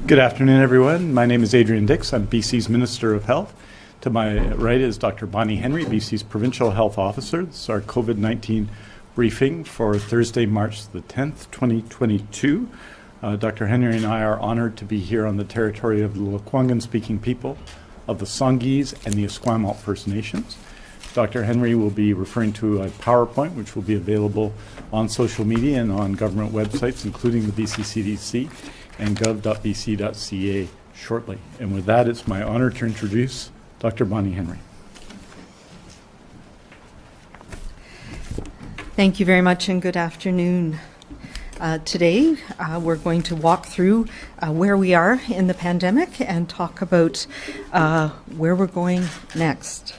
Good afternoon, everyone. My name is Adrian Dix. I'm BC's Minister of Health. To my right is Dr. Bonnie Henry, BC's Provincial Health Officer. This is our COVID-19 briefing for Thursday, March the 10th, 2022. Dr. Henry and I are honored to be here on the territory of the Lekwungen-speaking people of the Songhees and the Esquimalt First Nations. Dr. Henry will be referring to a PowerPoint which will be available on social media and on government websites, including the BC CDC and gov.bc.ca shortly. And with that, it's my honor to introduce Dr. Bonnie Henry. Thank you very much and good afternoon. Today, we're going to walk through where we are in the pandemic and talk about where we're going next.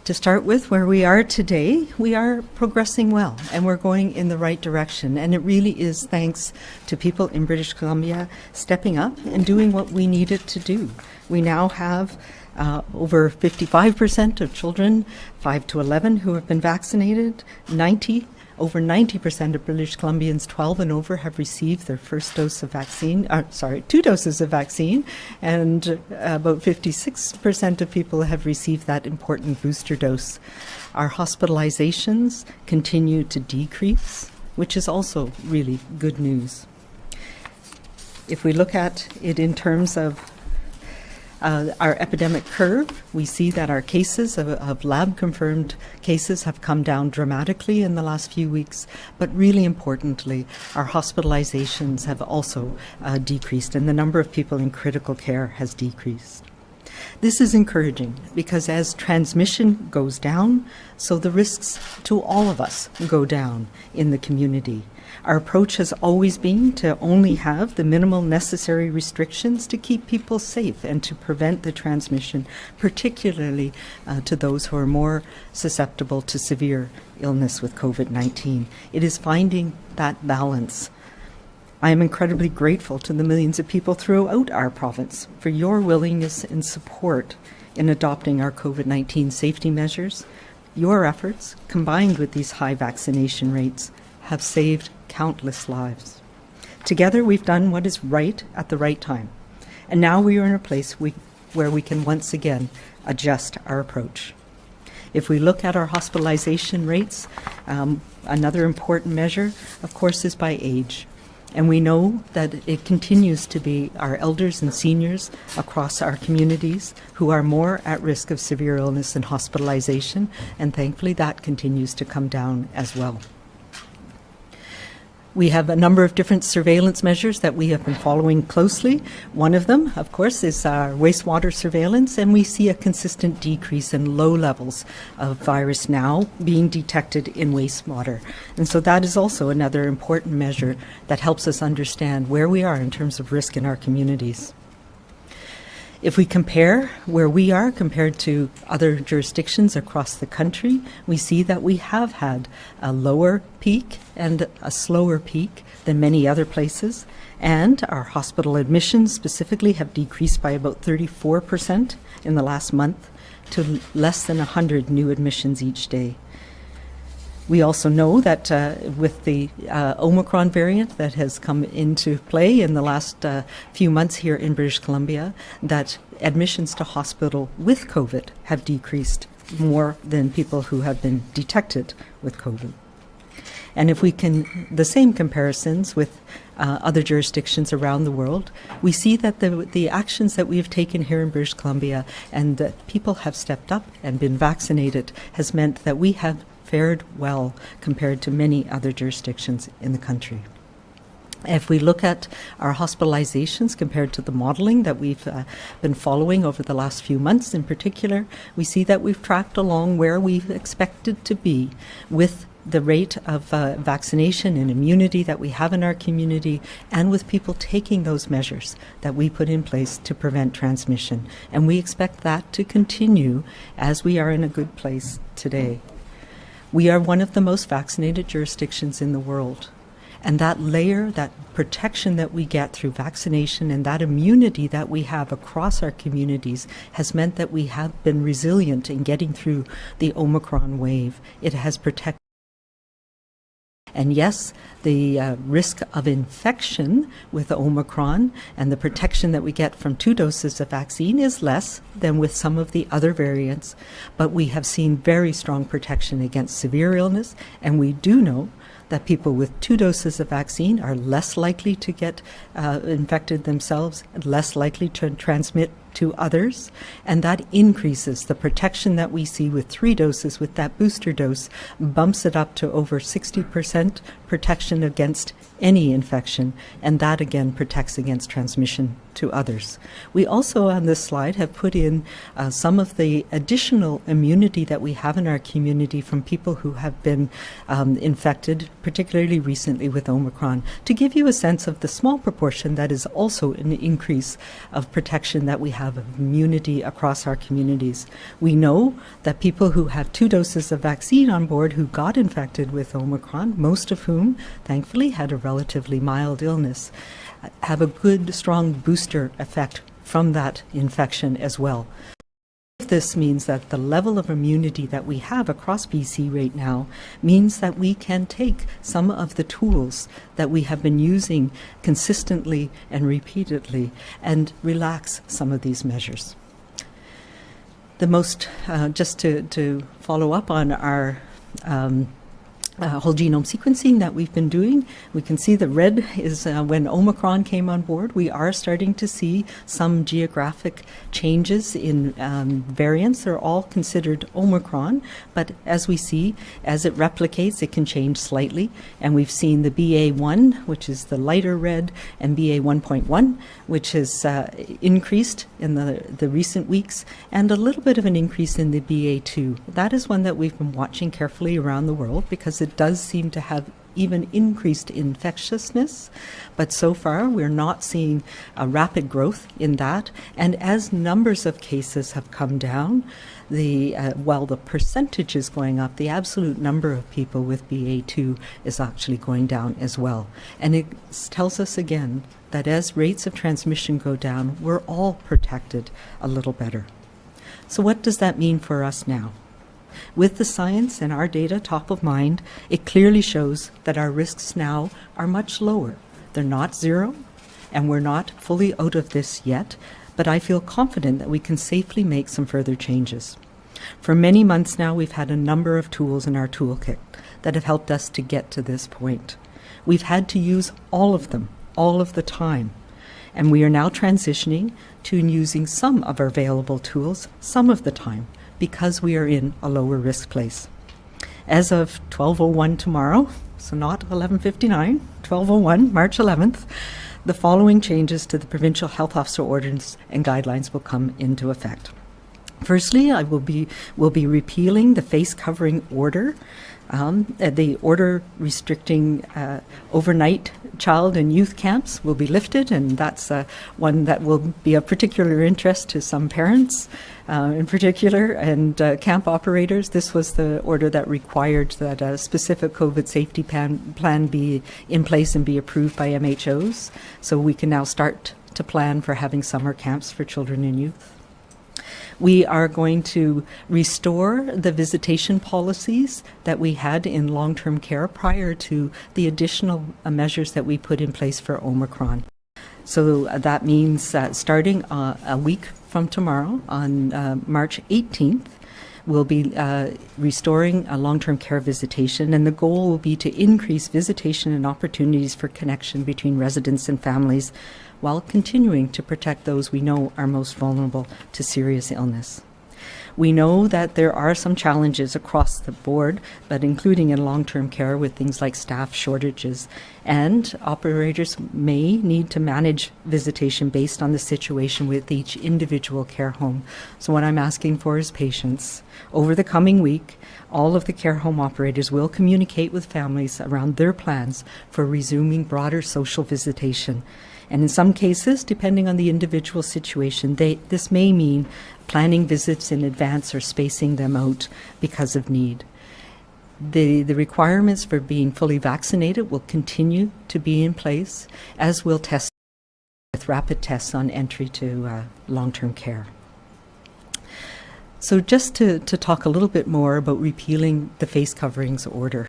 To start with, where we are today, we are progressing well and we're going in the right direction. And it really is thanks to people in British Columbia stepping up and doing what we needed to do. We now have over 55% of children 5 to 11 who have been vaccinated. Over 90% of British Columbians 12 and over have received their first dose of vaccine, 2 doses of vaccine, and about 56% of people have received that important booster dose. Our hospitalizations continue to decrease, which is also really good news. If we look at it in terms of our epidemic curve, we see that our cases of lab-confirmed cases have come down dramatically in the last few weeks, but really importantly, our hospitalizations have also decreased and the number of people in critical care has decreased. This is encouraging because as transmission goes down, so the risks to all of us go down in the community. Our approach has always been to only have the minimal necessary restrictions to keep people safe and to prevent the transmission, particularly to those who are more susceptible to severe illness with COVID-19. It is finding that balance. I am incredibly grateful to the millions of people throughout our province for your willingness and support in adopting our COVID-19 safety measures. Your efforts, combined with these high vaccination rates, have saved countless lives. Together, we've done what is right at the right time. And now we are in a place where we can once again adjust our approach. If we look at our hospitalization rates, another important measure, of course, is by age. And we know that it continues to be our elders and seniors across our communities who are more at risk of severe illness and hospitalization, and thankfully that continues to come down as well. We have a number of different surveillance measures that we have been following closely. One of them, of course, is our wastewater surveillance, and we see a consistent decrease in low levels of virus now being detected in wastewater. And so that is also another important measure that helps us understand where we are in terms of risk in our communities. If we compare where we are compared to other jurisdictions across the country, we see that we have had a lower peak and a slower peak than many other places, and our hospital admissions specifically have decreased by about 34% in the last month to less than 100 new admissions each day. We also know that with the Omicron variant that has come into play in the last few months here in British Columbia, that admissions to hospital with COVID have decreased more than people who have been detected with COVID. And if we can, the same comparisons with other jurisdictions around the world, we see that the actions that we have taken here in British Columbia and that people have stepped up and been vaccinated has meant that we have fared well compared to many other jurisdictions in the country. If we look at our hospitalizations compared to the modeling that we've been following over the last few months in particular, we see that we've tracked along where we've expected to be with the rate of vaccination and immunity that we have in our community and with people taking those measures that we put in place to prevent transmission. And we expect that to continue as we are in a good place today. We are one of the most vaccinated jurisdictions in the world. And that layer, that protection that we get through vaccination and that immunity that we have across our communities has meant that we have been resilient in getting through the Omicron wave. It has protected. And yes, the risk of infection with Omicron and the protection that we get from 2 doses of vaccine is less than with some of the other variants, but we have seen very strong protection against severe illness, and we do know that people with 2 doses of vaccine are less likely to get infected themselves, less likely to transmit to others, and that increases the protection that we see with 3 doses. With that booster dose, bumps it up to over 60% protection against any infection, and that again protects against transmission to others. We also on this slide have put in some of the additional immunity that we have in our community from people who have been infected, particularly recently with Omicron, to give you a sense of the small proportion that is also an increase of protection that we have of immunity across our communities. We know that people who have 2 doses of vaccine on board who got infected with Omicron, most of whom thankfully had a relatively mild illness, have a good, strong booster effect from that infection as well. This means that the level of immunity that we have across BC right now means that we can take some of the tools that we have been using consistently and repeatedly and relax some of these measures. The most, just to follow up on our whole genome sequencing that we've been doing. We can see the red is when Omicron came on board. We are starting to see some geographic changes in variants. They're all considered Omicron, but as we see, as it replicates, it can change slightly. And we've seen the BA1, which is the lighter red, and BA1.1, which has increased in the recent weeks, and a little bit of an increase in the BA2. That is one that we've been watching carefully around the world because it does seem to have even increased infectiousness, but so far we're not seeing a rapid growth in that. And as numbers of cases have come down, while the percentage is going up, the absolute number of people with BA2 is actually going down as well. And it tells us again that as rates of transmission go down, we're all protected a little better. So what does that mean for us now? With the science and our data top of mind, it clearly shows that our risks now are much lower. They're not zero, and we're not fully out of this yet, but I feel confident that we can safely make some further changes. For many months now, we've had a number of tools in our toolkit that have helped us to get to this point. We've had to use all of them, all of the time, and we are now transitioning to using some of our available tools some of the time, because we are in a lower risk place. As of 12:01 tomorrow, so not 11:59, 12:01, March 11th, the following changes to the provincial health officer orders and guidelines will come into effect. Firstly, will be repealing the face covering order. The order restricting overnight child and youth camps will be lifted, and that's one that will be of particular interest to some parents in particular, and camp operators. This was the order that required that a specific COVID safety plan be in place and be approved by MHOs. So we can now start to plan for having summer camps for children and youth. We are going to restore the visitation policies that we had in long-term care prior to the additional measures that we put in place for Omicron. So that means starting a week from tomorrow, on March 18th, we'll be restoring a long-term care visitation, and the goal will be to increase visitation and opportunities for connection between residents and families while continuing to protect those we know are most vulnerable to serious illness. We know that there are some challenges across the board, but including in long-term care with things like staff shortages, and operators may need to manage visitation based on the situation with each individual care home. So what I'm asking for is patience. Over the coming week, all of the care home operators will communicate with families around their plans for resuming broader social visitation. And in some cases, depending on the individual situation, this may mean planning visits in advance or spacing them out because of need. The requirements for being fully vaccinated will continue to be in place, as will testing with rapid tests on entry to long-term care. So just to talk a little bit more about repealing the face coverings order.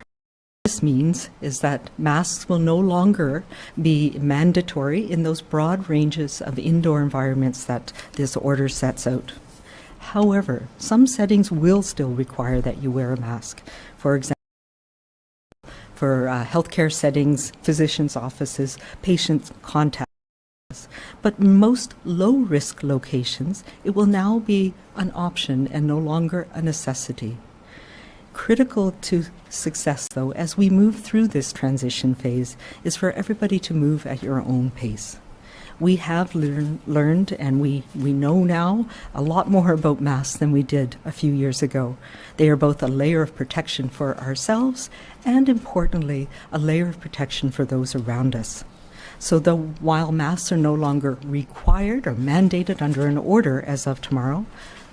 This means is that masks will no longer be mandatory in those broad ranges of indoor environments that this order sets out. However, some settings will still require that you wear a mask. For example, for healthcare settings, physicians' offices, patient contact. But most low-risk locations, it will now be an option and no longer a necessity. Critical to success, though, as we move through this transition phase, is for everybody to move at your own pace. We have learned and we know now a lot more about masks than we did a few years ago. They are both a layer of protection for ourselves and, importantly, a layer of protection for those around us. So while masks are no longer required or mandated under an order as of tomorrow,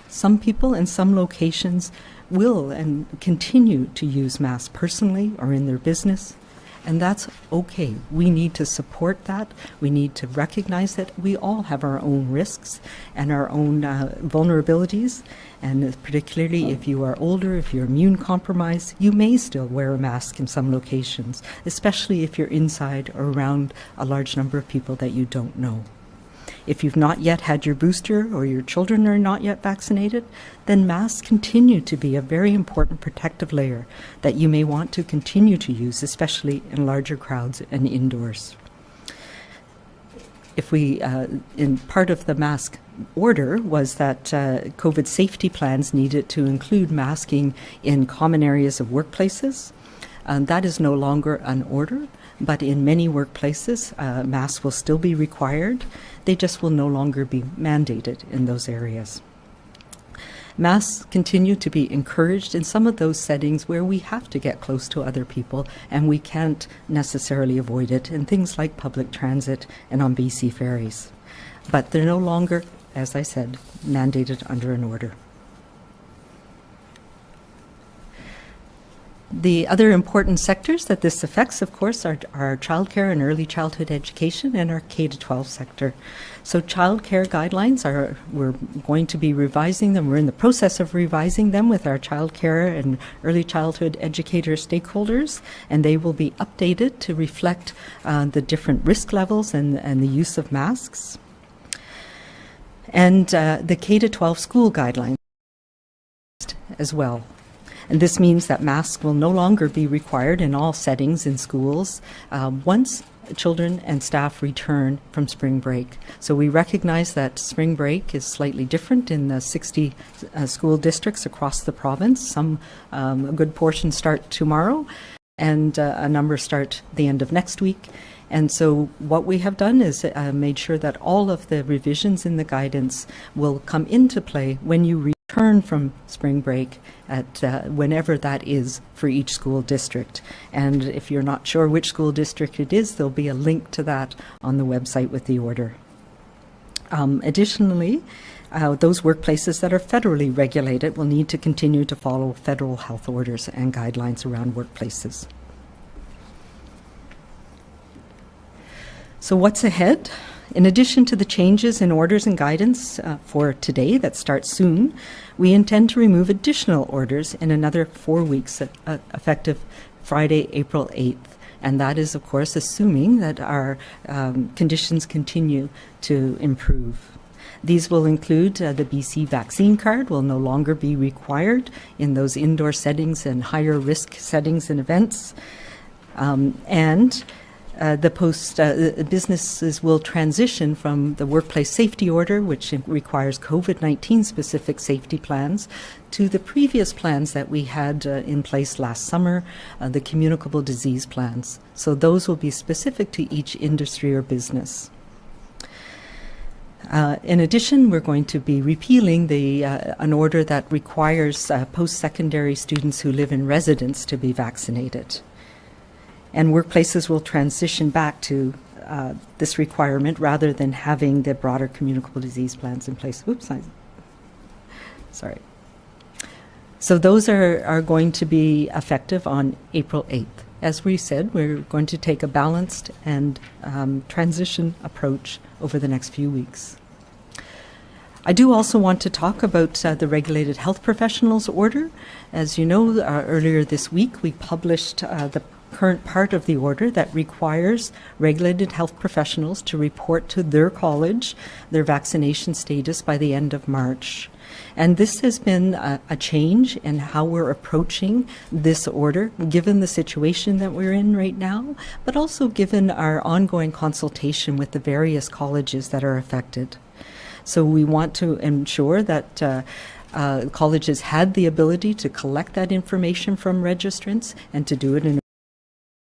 some people in some locations will and continue to use masks personally or in their business, and that's okay. We need to support that. We need to recognize that we all have our own risks and our own vulnerabilities, and particularly if you are older, if you're immune compromised, you may still wear a mask in some locations, especially if you're inside or around a large number of people that you don't know. If you've not yet had your booster or your children are not yet vaccinated, then masks continue to be a very important protective layer that you may want to continue to use, especially in larger crowds and indoors. If we, in part of the mask order was that COVID safety plans needed to include masking in common areas of workplaces. That is no longer an order, but in many workplaces, masks will still be required. They just will no longer be mandated in those areas. Masks continue to be encouraged in some of those settings where we have to get close to other people and we can't necessarily avoid it, in things like public transit and on BC ferries. But they're no longer, as I said, mandated under an order. The other important sectors that this affects, of course, are childcare and early childhood education and our K-12 sector. So childcare guidelines we're going to be revising them. We're in the process of revising them with our childcare and early childhood educator stakeholders, and they will be updated to reflect the different risk levels and the use of masks. And the K-12 school guidelines as well. And this means that masks will no longer be required in all settings in schools once children and staff return from spring break. So we recognize that spring break is slightly different in the 60 school districts across the province. Some, a good portion start tomorrow, and a number start the end of next week. And so what we have done is made sure that all of the revisions in the guidance will come into play when you return from spring break at whenever that is for each school district. And if you're not sure which school district it is, there'll be a link to that on the website with the order. Additionally, those workplaces that are federally regulated will need to continue to follow federal health orders and guidelines around workplaces. So what's ahead? In addition to the changes in orders and guidance for today that start soon, we intend to remove additional orders in another 4 weeks, effective Friday, April 8th. And that is, of course, assuming that our conditions continue to improve. These will include the BC vaccine card will no longer be required in those indoor settings and higher risk settings and events. The businesses will transition from the workplace safety order, which requires COVID-19 specific safety plans, to the previous plans that we had in place last summer, the communicable disease plans. So those will be specific to each industry or business. In addition, we're going to be repealing an order that requires post-secondary students who live in residence to be vaccinated. And workplaces will transition back to this requirement rather than having the broader communicable disease plans in place. Sorry. So those are going to be effective on April 8th. As we said, we're going to take a balanced and transition approach over the next few weeks. I do also want to talk about the Regulated Health Professionals Order. As you know, earlier this week we published the current part of the order that requires regulated health professionals to report to their college their vaccination status by the end of March. And this has been a change in how we're approaching this order, given the situation that we're in right now, but also given our ongoing consultation with the various colleges that are affected. So we want to ensure that colleges had the ability to collect that information from registrants and to do it in a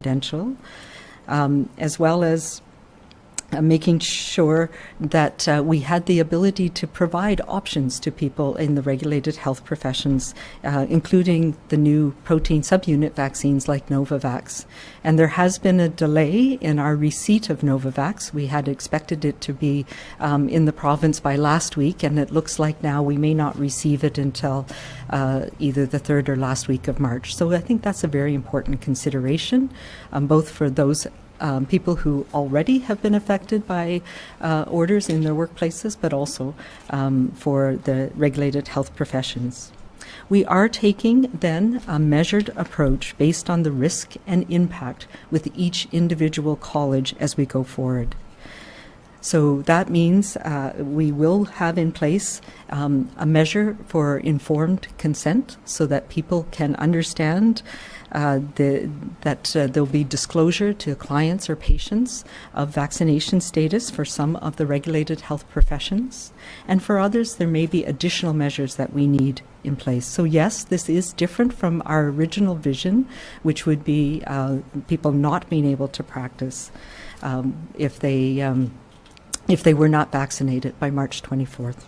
confidential, as well as making sure that we had the ability to provide options to people in the regulated health professions, including the new protein subunit vaccines like Novavax. And there has been a delay in our receipt of Novavax. We had expected it to be in the province by last week, and it looks like now we may not receive it until either the third or last week of March. So I think that's a very important consideration, both for those people who already have been affected by orders in their workplaces, but also for the regulated health professions. We are taking then a measured approach based on the risk and impact with each individual college as we go forward. So that means we will have in place a measure for informed consent so that people can understand that there'll be disclosure to clients or patients of vaccination status for some of the regulated health professions. And for others, there may be additional measures that we need in place. So yes, this is different from our original vision, which would be people not being able to practice if they were not vaccinated by March 24th.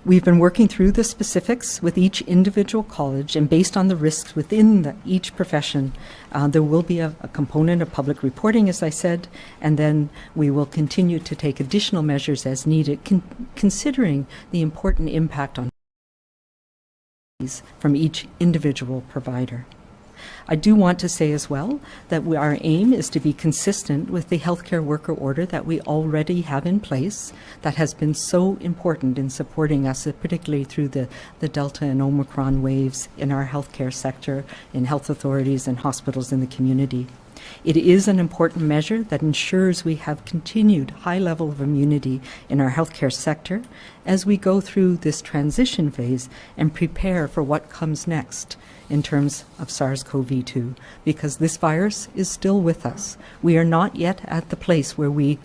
We've been working through the specifics with each individual college, and based on the risks within each profession, there will be a component of public reporting, as I said, and then we will continue to take additional measures as needed, considering the important impact on from each individual provider. I do want to say as well that our aim is to be consistent with the healthcare worker order that we already have in place that has been so important in supporting us, particularly through the Delta and Omicron waves in our healthcare sector, in health authorities and hospitals in the community. It is an important measure that ensures we have continued high level of immunity in our healthcare sector as we go through this transition phase and prepare for what comes next in terms of SARS-CoV-2, because this virus is still with us. We are not yet at the place where we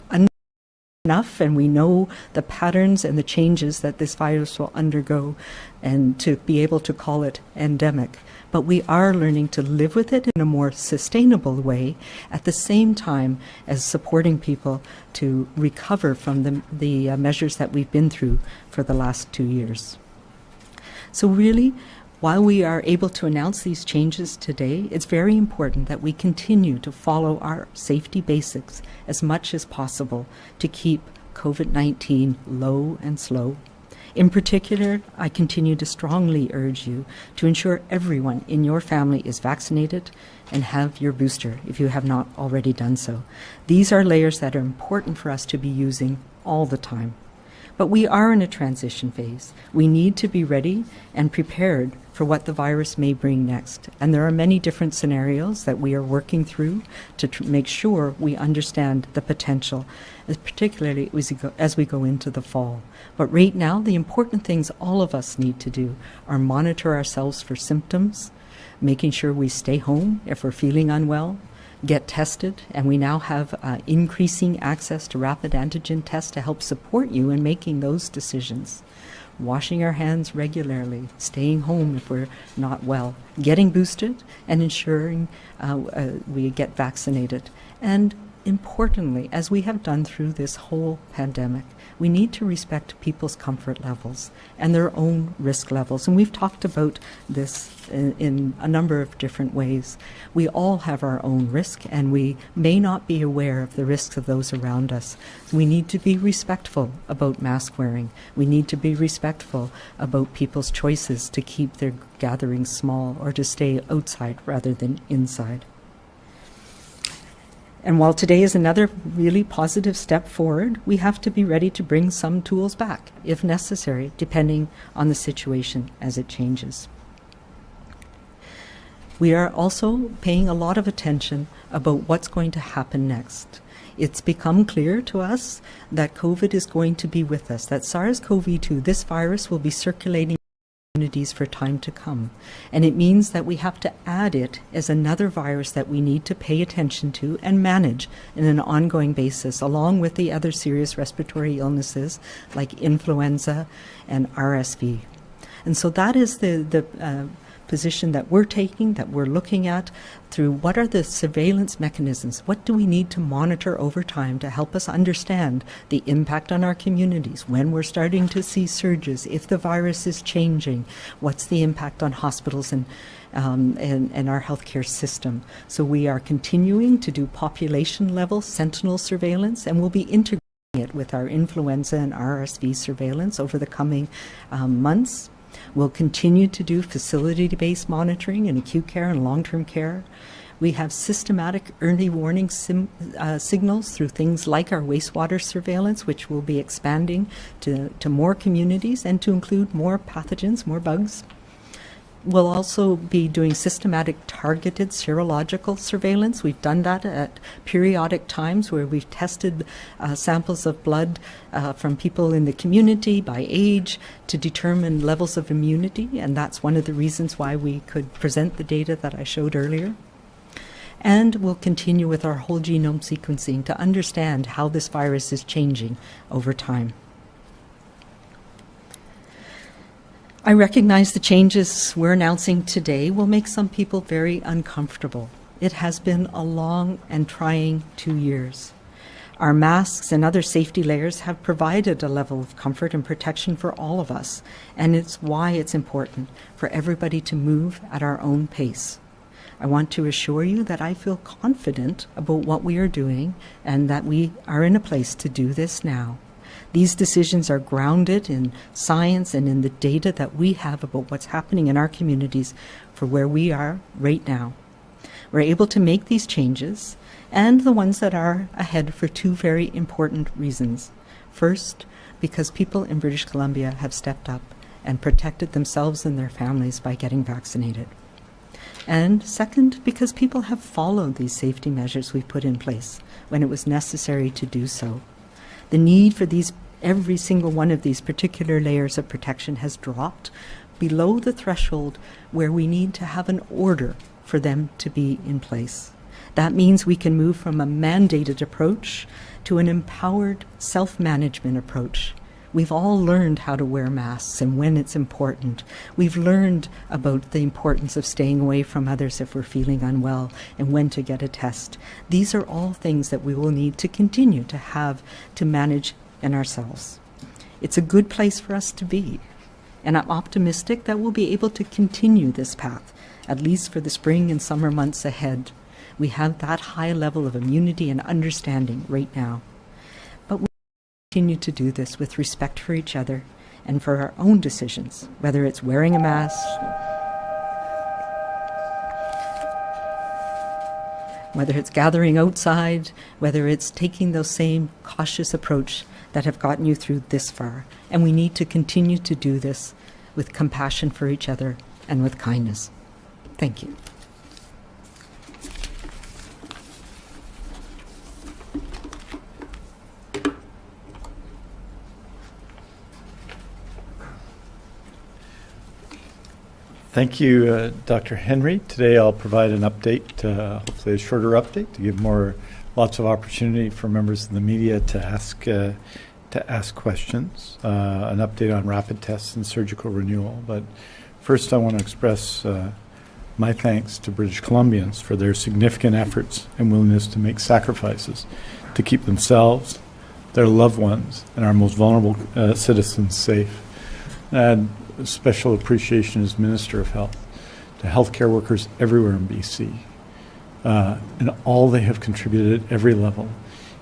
enough and we know the patterns and the changes that this virus will undergo and to be able to call it endemic. But we are learning to live with it in a more sustainable way at the same time as supporting people to recover from the measures that we've been through for the last 2 years. So really, while we are able to announce these changes today, it's very important that we continue to follow our safety basics as much as possible to keep COVID-19 low and slow. In particular, I continue to strongly urge you to ensure everyone in your family is vaccinated and have your booster if you have not already done so. These are layers that are important for us to be using all the time. But we are in a transition phase. We need to be ready and prepared for what the virus may bring next. And there are many different scenarios that we are working through to make sure we understand the potential, particularly as we go into the fall. But right now, the important things all of us need to do are monitor ourselves for symptoms, making sure we stay home if we're feeling unwell, get tested, and we now have increasing access to rapid antigen tests to help support you in making those decisions. Washing our hands regularly, staying home if we're not well, getting boosted, and ensuring we get vaccinated. And importantly, as we have done through this whole pandemic, we need to respect people's comfort levels and their own risk levels. And we've talked about this in a number of different ways. We all have our own risk, and we may not be aware of the risks of those around us. We need to be respectful about mask wearing. We need to be respectful about people's choices to keep their gatherings small or to stay outside rather than inside. And while today is another really positive step forward, we have to be ready to bring some tools back, if necessary, depending on the situation as it changes. We are also paying a lot of attention about what's going to happen next. It's become clear to us that COVID is going to be with us, that SARS-CoV-2, this virus, will be circulating in communities for time to come. And it means that we have to add it as another virus that we need to pay attention to and manage in an ongoing basis, along with the other serious respiratory illnesses like influenza and RSV. And so that is the position that we're taking, that we're looking at through what are the surveillance mechanisms, what do we need to monitor over time to help us understand the impact on our communities, when we're starting to see surges, if the virus is changing, what's the impact on hospitals and our healthcare system. So we are continuing to do population-level Sentinel surveillance, and we'll be integrating it with our influenza and RSV surveillance over the coming months. We'll continue to do facility-based monitoring in acute care and long-term care. We have systematic early warning signals through things like our wastewater surveillance, which will be expanding to more communities and to include more pathogens, more bugs. We'll also be doing systematic targeted serological surveillance. We've done that at periodic times where we've tested samples of blood from people in the community by age to determine levels of immunity, and that's one of the reasons why we could present the data that I showed earlier. And we'll continue with our whole genome sequencing to understand how this virus is changing over time. I recognize the changes we're announcing today will make some people very uncomfortable. It has been a long and trying 2 years. Our masks and other safety layers have provided a level of comfort and protection for all of us, and it's why it's important for everybody to move at our own pace. I want to assure you that I feel confident about what we are doing and that we are in a place to do this now. These decisions are grounded in science and in the data that we have about what's happening in our communities for where we are right now. We're able to make these changes, and the ones that are ahead, for two very important reasons. First, because people in British Columbia have stepped up and protected themselves and their families by getting vaccinated. And second, because people have followed these safety measures we put in place when it was necessary to do so. The need for every single one of these particular layers of protection has dropped below the threshold where we need to have an order for them to be in place. That means we can move from a mandated approach to an empowered self-management approach. We've all learned how to wear masks and when it's important. We've learned about the importance of staying away from others if we're feeling unwell and when to get a test. These are all things that we will need to continue to have to manage in ourselves. It's a good place for us to be, and I'm optimistic that we'll be able to continue this path, at least for the spring and summer months ahead. We have that high level of immunity and understanding right now. But we'll continue to do this with respect for each other and for our own decisions, whether it's wearing a mask, whether it's gathering outside, whether it's taking those same cautious approach that have gotten you through this far. And we need to continue to do this with compassion for each other and with kindness. Thank you. Thank you, Dr. Henry. Today I'll provide an update, hopefully a shorter update, to give lots of opportunity for members of the media to ask questions. An update on rapid tests and surgical renewal. But first, I want to express my thanks to British Columbians for their significant efforts and willingness to make sacrifices to keep themselves, their loved ones, and our most vulnerable citizens safe. And special appreciation as Minister of Health to healthcare workers everywhere in BC and all they have contributed at every level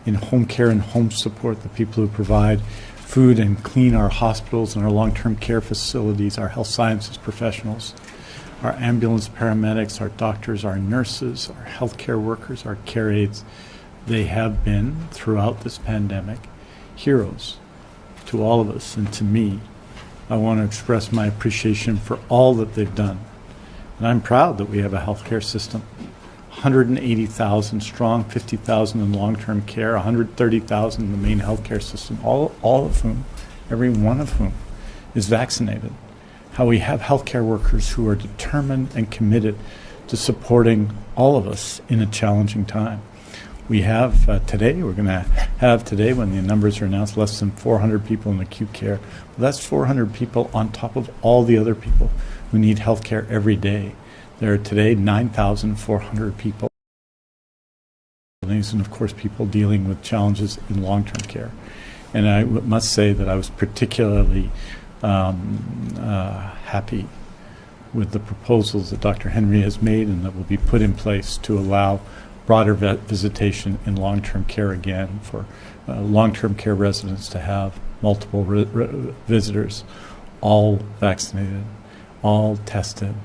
in home care and home support, the people who provide food and clean our hospitals and our long-term care facilities, our health sciences professionals, our ambulance paramedics, our doctors, our nurses, our healthcare workers, our care aides. They have been, throughout this pandemic, heroes to all of us and to me. I want to express my appreciation for all that they've done. And I'm proud that we have a healthcare system, 180,000 strong, 50,000 in long-term care, 130,000 in the main healthcare system, all of whom, every one of whom, is vaccinated. How we have healthcare workers who are determined and committed to supporting all of us in a challenging time. We have we're going to have today, when the numbers are announced, less than 400 people in acute care. Well, that's 400 people on top of all the other people who need health care every day. There are today 9,400 people, and of course people dealing with challenges in long-term care. And I must say that I was particularly happy with the proposals that Dr. Henry has made and that will be put in place to allow broader visitation in long-term care again, for long-term care residents to have multiple visitors, all vaccinated, all tested,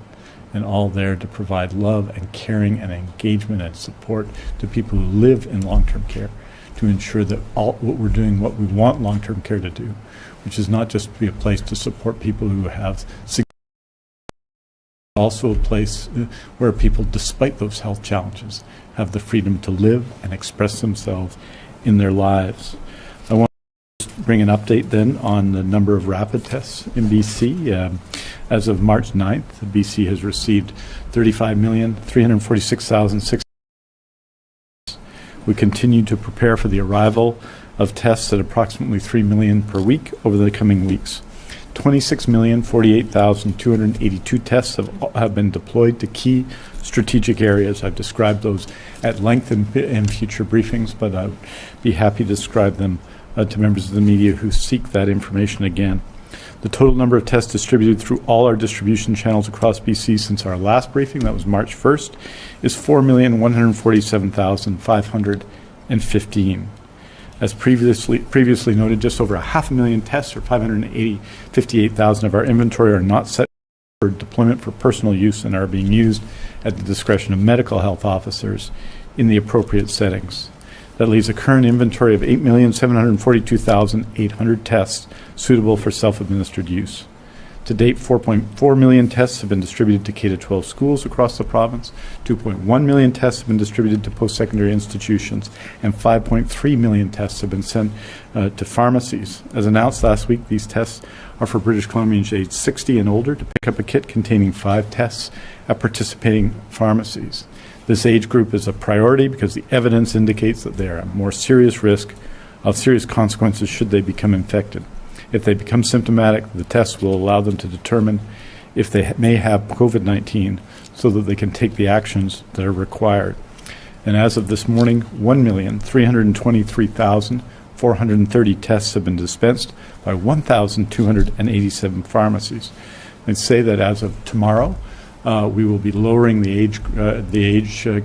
and all there to provide love and caring and engagement and support to people who live in long-term care, to ensure that all what we're doing, what we want long-term care to do, which is not just be a place to support people who have also a place where people, despite those health challenges, have the freedom to live and express themselves in their lives. I want to bring an update then on the number of rapid tests in BC. As of March 9th, BC has received 35,346,600. We continue to prepare for the arrival of tests at approximately 3 million per week over the coming weeks. 26,048,282 tests have been deployed to key strategic areas. I've described those at length in future briefings, but I'd be happy to describe them to members of the media who seek that information again. The total number of tests distributed through all our distribution channels across BC since our last briefing, that was March 1st, is 4,147,515. As previously noted, just over 500,000 tests, or 558,000 of our inventory, are not set for deployment for personal use and are being used at the discretion of medical health officers in the appropriate settings. That leaves a current inventory of 8,742,800 tests suitable for self-administered use. To date, 4.4 million tests have been distributed to K-12 schools across the province, 2.1 million tests have been distributed to post-secondary institutions, and 5.3 million tests have been sent to pharmacies. As announced last week, these tests are for British Columbians aged 60 and older to pick up a kit containing 5 tests at participating pharmacies. This age group is a priority because the evidence indicates that they are at more serious risk of serious consequences should they become infected. If they become symptomatic, the tests will allow them to determine if they may have COVID-19 so that they can take the actions that are required. And as of this morning, 1,323,430 tests have been dispensed by 1,287 pharmacies. I'd say that as of tomorrow, we will be lowering the age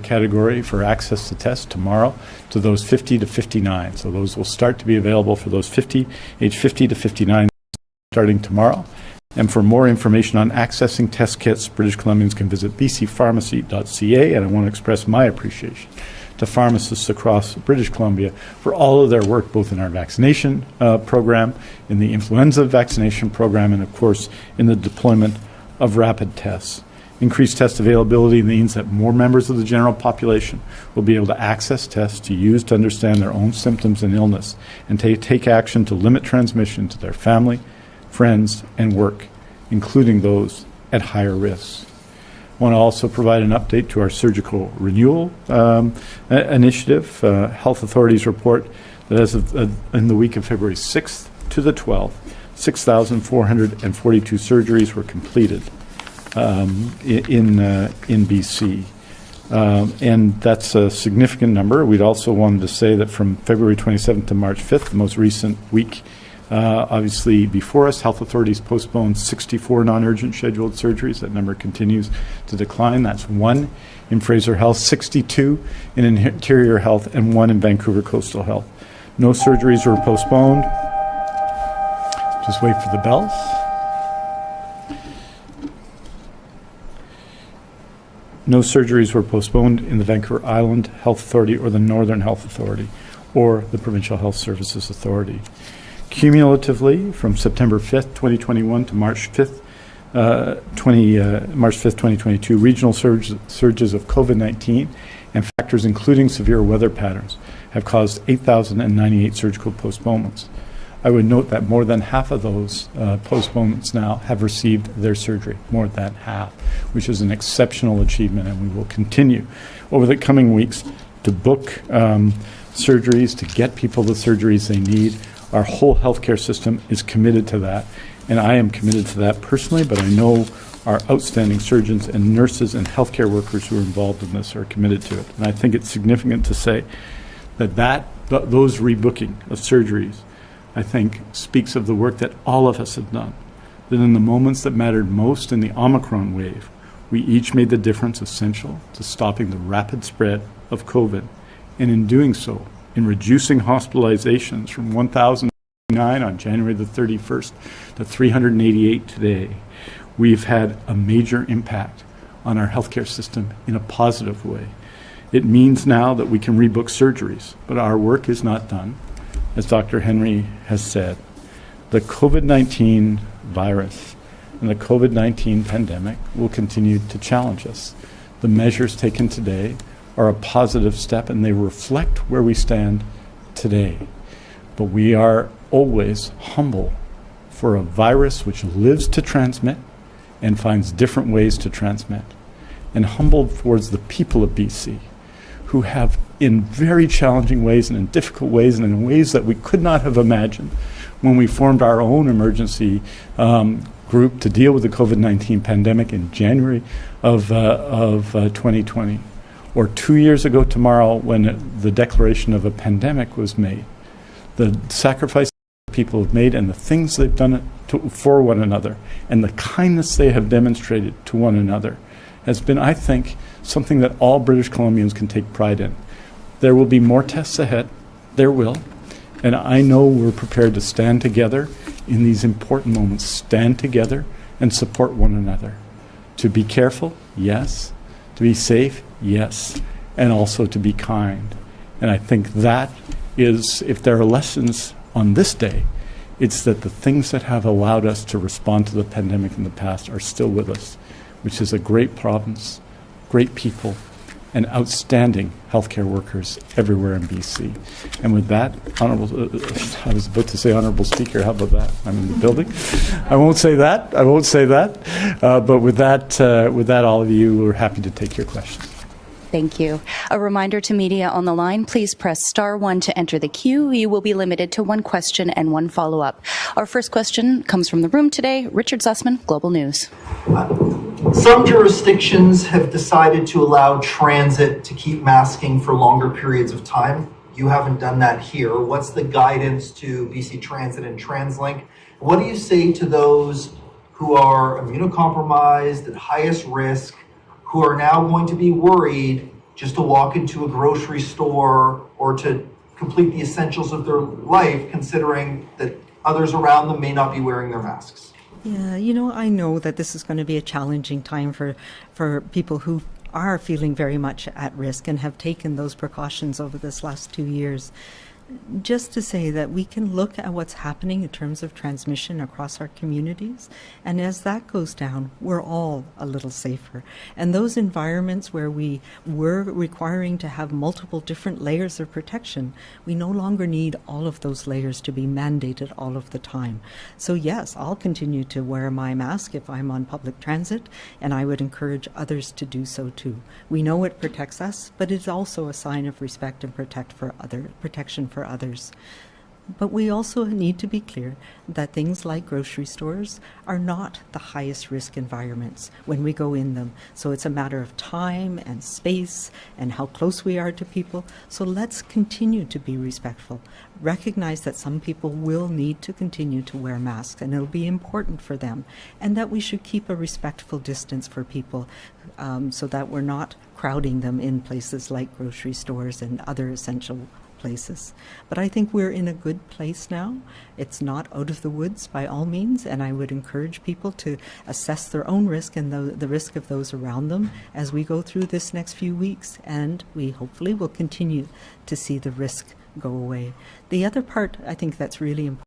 category for access to tests tomorrow to those 50 to 59. So those will start to be available for those age 50 to 59 starting tomorrow. And for more information on accessing test kits, British Columbians can visit bcpharmacy.ca, and I want to express my appreciation to pharmacists across British Columbia for all of their work, both in our vaccination program, in the influenza vaccination program, and of course in the deployment of rapid tests. Increased test availability means that more members of the general population will be able to access tests to use to understand their own symptoms and illness and take action to limit transmission to their family, friends, and work, including those at higher risks. I want to also provide an update to our surgical renewal initiative. Health authorities report that as of in the week of February 6th to the 12th, 6,442 surgeries were completed in BC. And that's a significant number. We'd also wanted to say that from February 27th to March 5th, the most recent week, obviously before us, health authorities postponed 64 non-urgent scheduled surgeries. That number continues to decline. That's 1 in Fraser Health, 62 in Interior Health, and 1 in Vancouver Coastal Health. No surgeries were postponed. Just wait for the bells. No surgeries were postponed in the Vancouver Island Health Authority or the Northern Health Authority or the Provincial Health Services Authority. Cumulatively, from September 5th, 2021 to March 5th, March 5th, 2022, regional surges of COVID-19 and factors including severe weather patterns have caused 8,098 surgical postponements. I would note that more than half of those postponements now have received their surgery, more than half, which is an exceptional achievement, and we will continue over the coming weeks to book surgeries, to get people the surgeries they need. Our whole healthcare system is committed to that, and I am committed to that personally, but I know our outstanding surgeons and nurses and healthcare workers who are involved in this are committed to it. And I think it's significant to say that those rebooking of surgeries, I think, speaks of the work that all of us have done. That in the moments that mattered most in the Omicron wave, we each made the difference essential to stopping the rapid spread of COVID. And in doing so, in reducing hospitalizations from 1,009 on January the 31st to 388 today, we've had a major impact on our healthcare system in a positive way. It means now that we can rebook surgeries, but our work is not done. As Dr. Henry has said, the COVID-19 virus and the COVID-19 pandemic will continue to challenge us. The measures taken today are a positive step, and they reflect where we stand today. But we are always humble for a virus which lives to transmit and finds different ways to transmit, and humbled towards the people of BC who have, in very challenging ways and in difficult ways and in ways that we could not have imagined when we formed our own emergency group to deal with the COVID-19 pandemic in January of 2020, or 2 years ago tomorrow when the declaration of a pandemic was made. The sacrifices people have made and the things they've done for one another and the kindness they have demonstrated to one another has been, I think, something that all British Columbians can take pride in. There will be more tests ahead. There will. And I know we're prepared to stand together in these important moments, stand together and support one another. To be careful, yes. To be safe, yes. And also to be kind. And I think that is, if there are lessons on this day, it's that the things that have allowed us to respond to the pandemic in the past are still with us, which is a great province, great people, and outstanding healthcare workers everywhere in BC. And with that, I was about to say Honourable Speaker, how about that? I'm in the building. I won't say that. But with that, all of you, we're happy to take your questions. Thank you. A reminder to media on the line, please press *1 to enter the queue. You will be limited to one question and one follow-up. Our first question comes from the room today. Richard Sussman, Global News. Some jurisdictions have decided to allow transit to keep masking for longer periods of time. You haven't done that here. What's the guidance to BC Transit and TransLink? What do you say to those who are immunocompromised, at highest risk, who are now going to be worried just to walk into a grocery store or to complete the essentials of their life, considering that others around them may not be wearing their masks? Yeah, I know that this is going to be a challenging time for people who are feeling very much at risk and have taken those precautions over this last 2 years. Just to say that we can look at what's happening in terms of transmission across our communities, and as that goes down, we're all a little safer. And those environments where we were requiring to have multiple different layers of protection, we no longer need all of those layers to be mandated all of the time. So yes, I'll continue to wear my mask if I'm on public transit, and I would encourage others to do so too. We know it protects us, but it's also a sign of respect and protection for others. But we also need to be clear that things like grocery stores are not the highest risk environments when we go in them. So it's a matter of time and space and how close we are to people. So let's continue to be respectful. Recognize that some people will need to continue to wear masks and it'll be important for them, and that we should keep a respectful distance for people so that we're not crowding them in places like grocery stores and other essential places. But I think we're in a good place now. It's not out of the woods by all means, and I would encourage people to assess their own risk and the risk of those around them as we go through this next few weeks, and we hopefully will continue to see the risk go away. The other part I think that's really important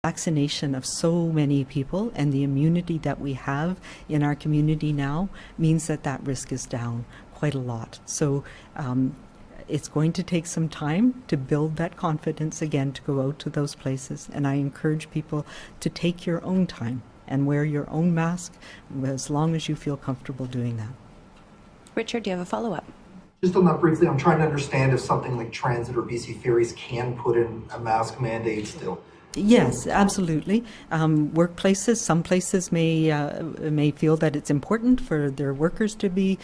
vaccination of so many people and the immunity that we have in our community now means that that risk is down quite a lot. So it's going to take some time to build that confidence again to go out to those places. And I encourage people to take your own time and wear your own mask as long as you feel comfortable doing that. Richard, do you have a follow-up? Just on that briefly, I'm trying to understand if something like transit or BC Ferries can put in a mask mandate still. Yes, absolutely. Workplaces, some places may feel that it's important for their workers to be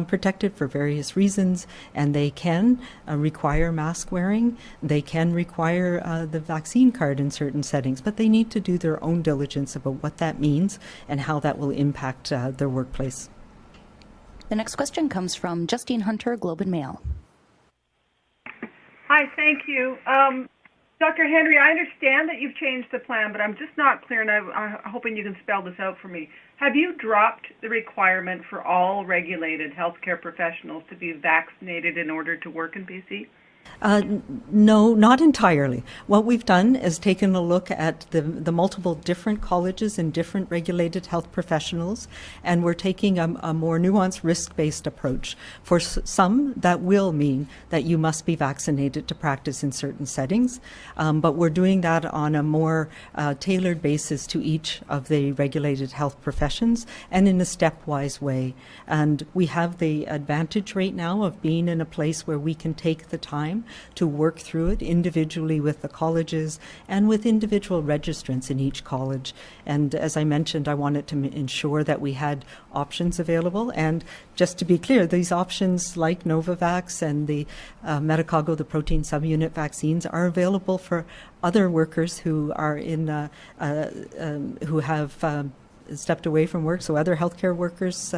protected for various reasons, and they can require mask wearing. They can require the vaccine card in certain settings, but they need to do their own diligence about what that means and how that will impact their workplace. The next question comes from Justine Hunter, Globe and Mail. Hi, thank you. Dr. Henry, I understand that you've changed the plan, but I'm just not clear, and I'm hoping you can spell this out for me. Have you dropped the requirement for all regulated healthcare professionals to be vaccinated in order to work in BC? No, not entirely. What we've done is taken a look at the multiple different colleges and different regulated health professionals, and we're taking a more nuanced risk-based approach. For some, that will mean that you must be vaccinated to practice in certain settings, but we're doing that on a more tailored basis to each of the regulated health professions and in a stepwise way. And we have the advantage right now of being in a place where we can take the time to work through it individually with the colleges and with individual registrants in each college. And as I mentioned, I wanted to ensure that we had options available. And just to be clear, these options like Novavax and the Medicago, the protein subunit vaccines, are available for other workers who are in who have stepped away from work, so other healthcare workers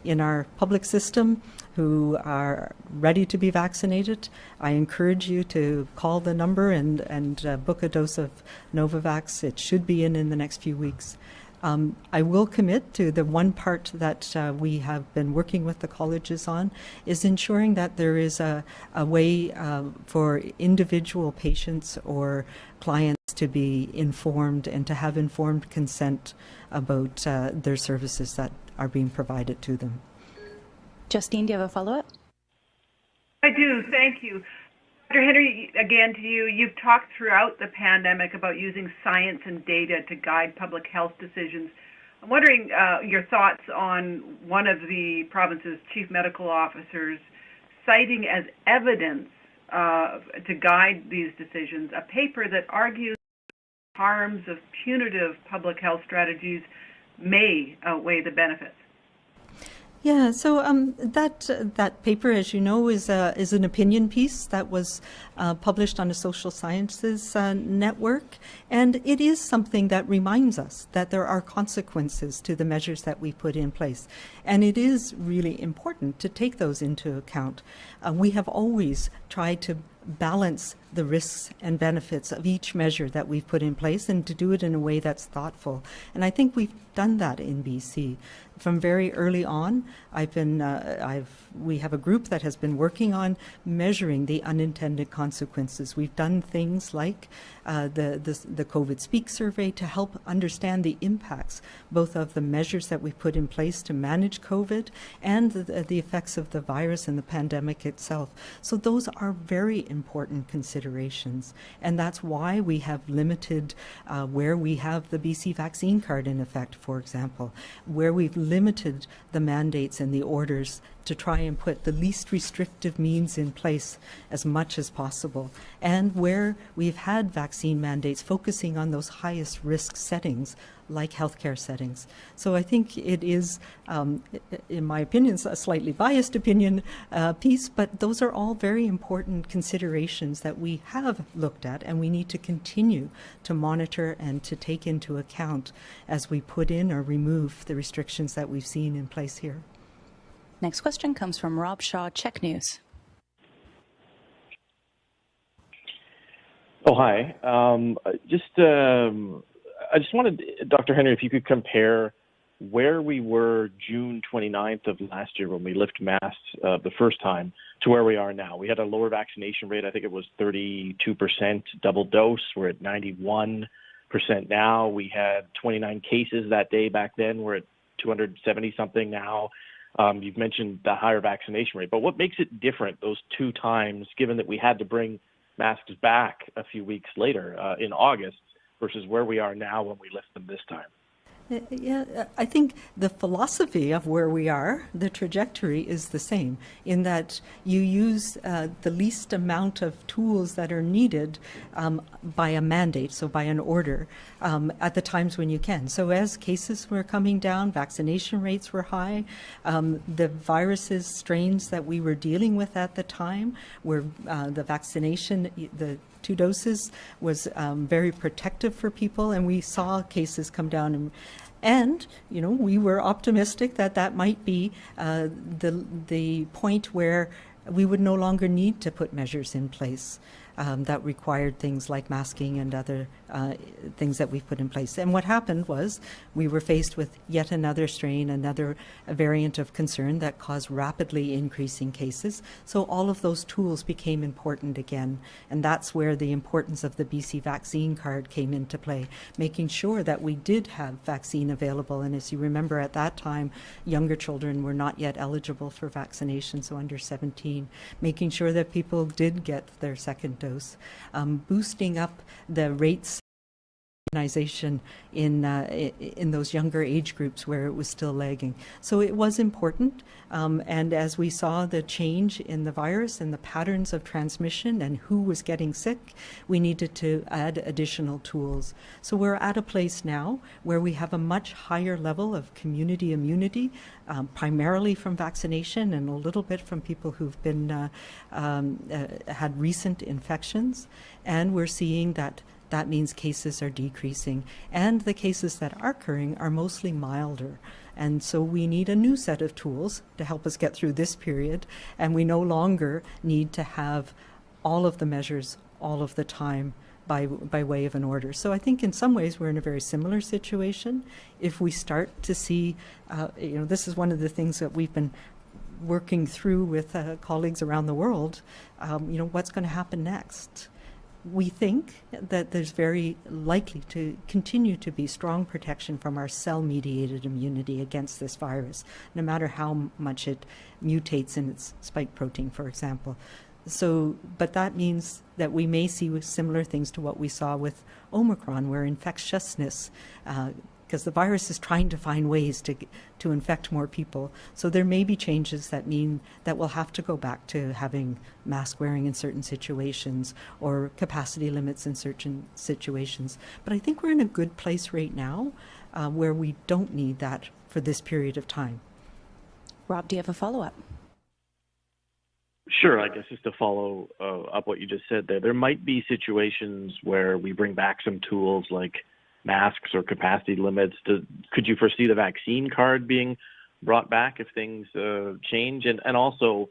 in our public system who are ready to be vaccinated. I encourage you to call the number and book a dose of Novavax. It should be in the next few weeks. I will commit to the one part that we have been working with the colleges on is ensuring that there is a way for individual patients or clients to be informed and to have informed consent about their services that are being provided to them. Justine, do you have a follow-up? I do, thank you. Dr. Henry, again to you, you've talked throughout the pandemic about using science and data to guide public health decisions. I'm wondering your thoughts on one of the province's chief medical officers citing as evidence to guide these decisions a paper that argues harms of punitive public health strategies may outweigh the benefits. Yeah, so that paper, as you know, is an opinion piece that was published on a social sciences network, and it is something that reminds us that there are consequences to the measures that we put in place, and it is really important to take those into account. We have always tried to balance the risks and benefits of each measure that we've put in place and to do it in a way that's thoughtful. And I think we've done that in BC. From very early on, we have a group that has been working on measuring the unintended consequences. We've done things like the COVID Speak survey to help understand the impacts, both of the measures that we put in place to manage COVID and the effects of the virus and the pandemic itself. So those are very important considerations, and that's why we have limited where we have the BC vaccine card in effect, for example, where we've limited the mandates and the orders to try and put the least restrictive means in place as much as possible, and where we've had vaccine mandates focusing on those highest risk settings like healthcare settings. So I think it is, in my opinion, a slightly biased opinion piece, but those are all very important considerations that we have looked at and we need to continue to monitor and to take into account as we put in or remove the restrictions that we've seen in place here. Next question comes from Rob Shaw, Czech News. Oh, hi. I just wanted, Dr. Henry, if you could compare where we were June 29th of last year when we lifted masks the first time to where we are now. We had a lower vaccination rate. I think it was 32% double dose. We're at 91 now. We had 29 cases that day back then. We're at 270 something now. You've mentioned the higher vaccination rate, but what makes it different those two times, given that we had to bring masks back a few weeks later in August versus where we are now when we lift them this time? Yeah, I think the philosophy of where we are, the trajectory is the same in that you use the least amount of tools that are needed by a mandate, so by an order, at the times when you can. So as cases were coming down, vaccination rates were high, the viruses, strains that we were dealing with at the time were the vaccination, the 2 doses was very protective for people, and we saw cases come down. And you know, we were optimistic that that might be the point where we would no longer need to put measures in place that required things like masking and other things that we've put in place. And what happened was we were faced with yet another strain, another variant of concern that caused rapidly increasing cases. So all of those tools became important again. And that's where the importance of the BC vaccine card came into play, making sure that we did have vaccine available. And as you remember, at that time, younger children were not yet eligible for vaccination, so under 17, making sure that people did get their second dose. Boosting up the rates of immunization in those younger age groups where it was still lagging. So it was important, and as we saw the change in the virus and the patterns of transmission and who was getting sick, we needed to add additional tools. So we're at a place now where we have a much higher level of community immunity, primarily from vaccination and a little bit from people who've been had recent infections, and we're seeing that means cases are decreasing, and the cases that are occurring are mostly milder. And so we need a new set of tools to help us get through this period, and we no longer need to have all of the measures all of the time by way of an order. So I think in some ways we're in a very similar situation. If we start to see, this is one of the things that we've been working through with colleagues around the world, what's going to happen next? We think that there's very likely to continue to be strong protection from our cell-mediated immunity against this virus, no matter how much it mutates in its spike protein, for example. So, but that means that we may see similar things to what we saw with Omicron, where infectiousness, because the virus is trying to find ways to infect more people. So there may be changes that mean that we'll have to go back to having mask wearing in certain situations or capacity limits in certain situations. But I think we're in a good place right now where we don't need that for this period of time. Rob, do you have a follow-up? Sure, I guess just to follow up what you just said there might be situations where we bring back some tools like masks or capacity limits. Could you foresee the vaccine card being brought back if things change? And also,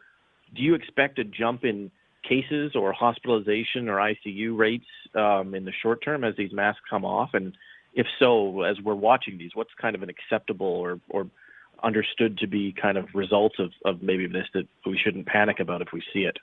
do you expect a jump in cases or hospitalization or ICU rates in the short term as these masks come off? And if so, as we're watching these, what's kind of an acceptable or understood to be kind of results of maybe this that we shouldn't panic about if we see it?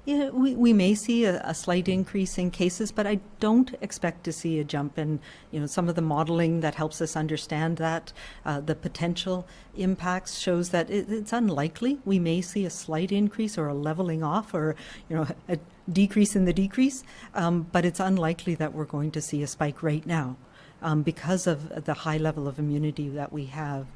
Yeah, we may see a slight increase in cases, but I don't expect to see a jump in, some of the modeling that helps us understand that. The potential impacts shows that it's unlikely. We may see a slight increase or a leveling off or, a decrease in the decrease, but it's unlikely that we're going to see a spike right now. Because of the high level of immunity that we have.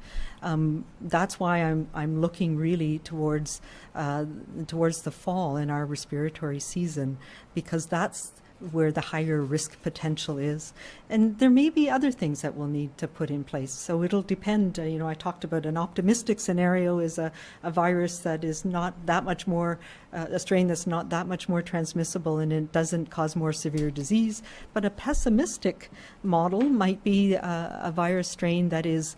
That's why I'm looking really towards the fall in our respiratory season, because that's where the higher risk potential is. And there may be other things that we'll need to put in place. So it'll depend. I talked about an optimistic scenario is a virus that is not that much more, a strain that's not that much more transmissible and it doesn't cause more severe disease. But a pessimistic model might be a virus strain that is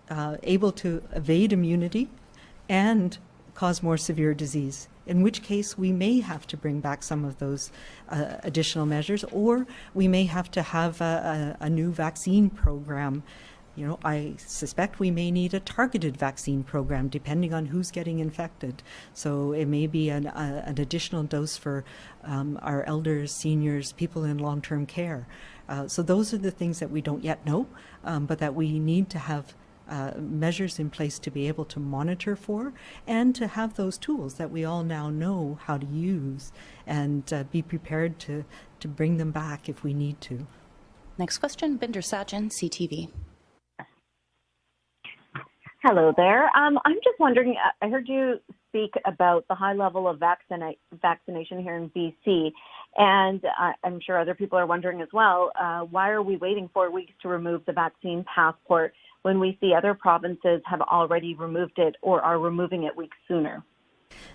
able to evade immunity and cause more severe disease, in which case we may have to bring back some of those additional measures, or we may have to have a new vaccine program. I suspect we may need a targeted vaccine program depending on who's getting infected. So it may be an additional dose for our elders, seniors, people in long-term care. So those are the things that we don't yet know, but that we need to have measures in place to be able to monitor for, and to have those tools that we all now know how to use, and be prepared to bring them back if we need to. Next question, Binder Sajan, CTV. Hello there. I'm just wondering, I heard you speak about the high level of vaccination here in BC, and I'm sure other people are wondering as well, why are we waiting 4 weeks to remove the vaccine passport when we see other provinces have already removed it or are removing it weeks sooner?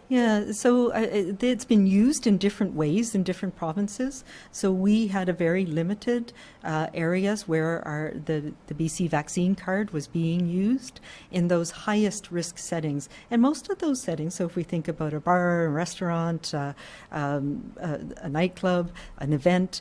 Yeah, so it's been used in different ways in different provinces. So we had a very limited areas where the BC vaccine card was being used in those highest risk settings. And most of those settings, so if we think about a bar, a restaurant, a nightclub, an event,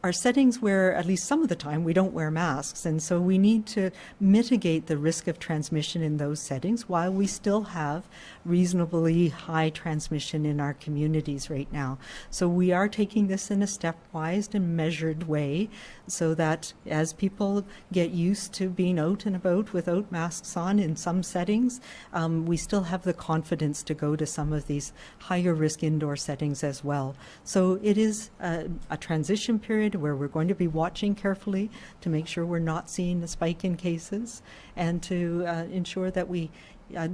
are settings where at least some of the time we don't wear masks, and so we need to mitigate the risk of transmission in those settings while we still have reasonably high transmission in our communities right now. So we are taking this in a stepwise and measured way so that as people get used to being out and about without masks on in some settings, we still have the confidence to go to some of these higher risk indoor settings as well. So it is a transition period where we're going to be watching carefully to make sure we're not seeing a spike in cases, and to ensure that we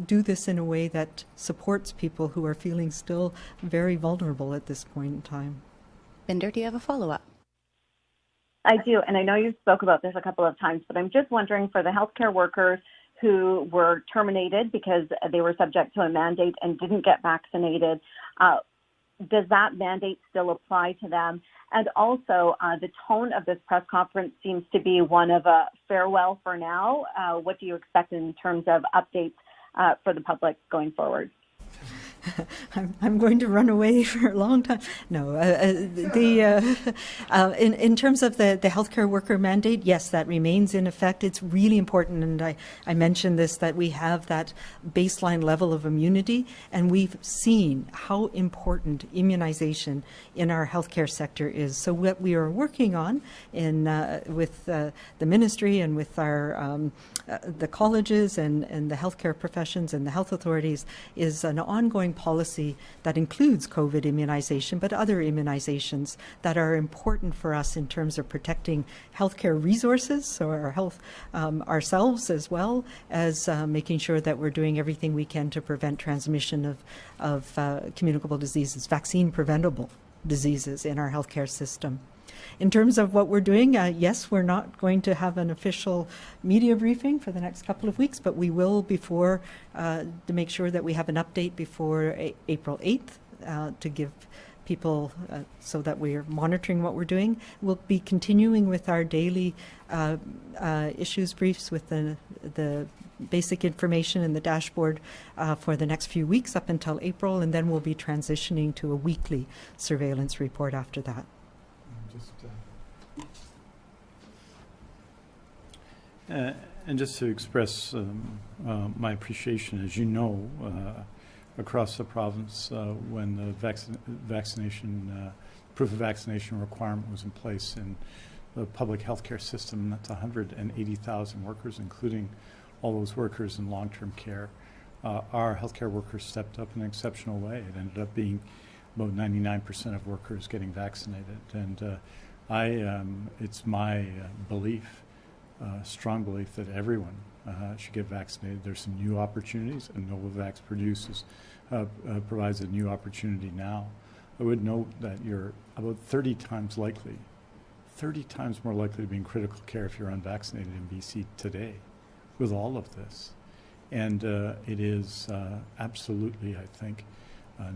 do this in a way that supports people who are feeling still very vulnerable at this point in time. Binder, do you have a follow-up? I do, and I know you spoke about this a couple of times, but I'm just wondering, for the healthcare workers who were terminated because they were subject to a mandate and didn't get vaccinated, does that mandate still apply to them? And also, the tone of this press conference seems to be one of a farewell for now. What do you expect in terms of updates for the public going forward? I'm going to run away for a long time. No, in terms of the healthcare worker mandate, yes, that remains in effect. It's really important, and I mentioned this, that we have that baseline level of immunity, and we've seen how important immunization in our healthcare sector is. So what we are working on with the ministry and with our the colleges and the healthcare professions and the health authorities is an ongoing policy that includes COVID immunization, but other immunizations that are important for us in terms of protecting healthcare resources, so our health ourselves, as well as making sure that we're doing everything we can to prevent transmission of communicable diseases, vaccine preventable diseases in our healthcare system. In terms of what we're doing, yes, we're not going to have an official media briefing for the next couple of weeks, but we will before to make sure that we have an update before April 8th to give people so that we're monitoring what we're doing. We'll be continuing with our daily issues briefs with the basic information in the dashboard for the next few weeks up until April, and then we'll be transitioning to a weekly surveillance report after that. And just to express my appreciation, as you know, across the province, when the vaccination proof of vaccination requirement was in place in the public healthcare system, that's 180,000 workers, including all those workers in long-term care. Our healthcare workers stepped up in an exceptional way. It ended up being about 99% of workers getting vaccinated, and it's my belief, strong belief, that everyone should get vaccinated. There's some new opportunities, and Novavax provides a new opportunity now. I would note that you're about 30 times more likely to be in critical care if you're unvaccinated in BC today with all of this. And it is absolutely, I think,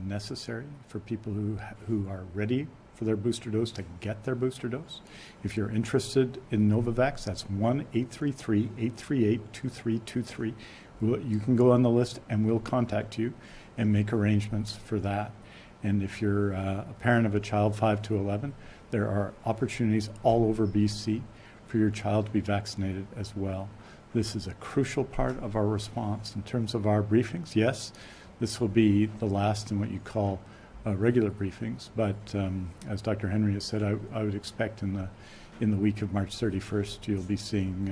necessary for people who are ready for their booster dose to get their booster dose. If you're interested in Novavax, that's 1-833-838-2323. You can go on the list and we'll contact you and make arrangements for that. And if you're a parent of a child 5 to 11, there are opportunities all over BC for your child to be vaccinated as well. This is a crucial part of our response in terms of our briefings. Yes, this will be the last in what you call regular briefings, but as Dr. Henry has said, I would expect in in the week of March 31st, you'll be seeing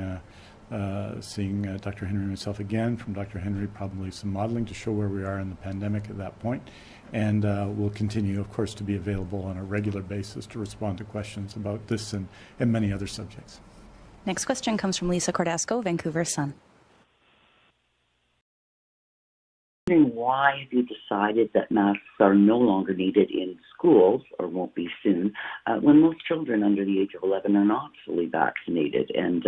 Dr. Henry and myself again. From Dr. Henry, probably some modeling to show where we are in the pandemic at that point. And we'll continue, of course, to be available on a regular basis to respond to questions about this and many other subjects. Next question comes from Lisa Cordasco, Vancouver Sun. Why have you decided that masks are no longer needed in schools, or won't be soon, when most children under the age of 11 are not fully vaccinated? And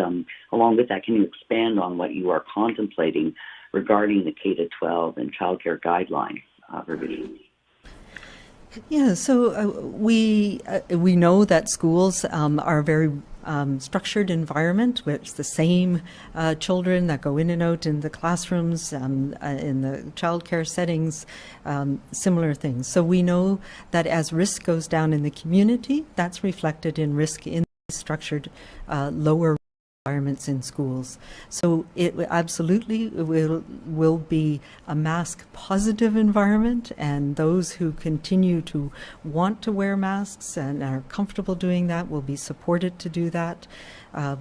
along with that, can you expand on what you are contemplating regarding the K-12 and childcare guidelines for videos? Yeah, so we know that schools are a very structured environment, where it's the same children that go in and out in the classrooms, in the childcare settings, similar things. So we know that as risk goes down in the community, that's reflected in risk in structured lower environments in schools. So it absolutely will be a mask positive environment, and those who continue to want to wear masks and are comfortable doing that will be supported to do that,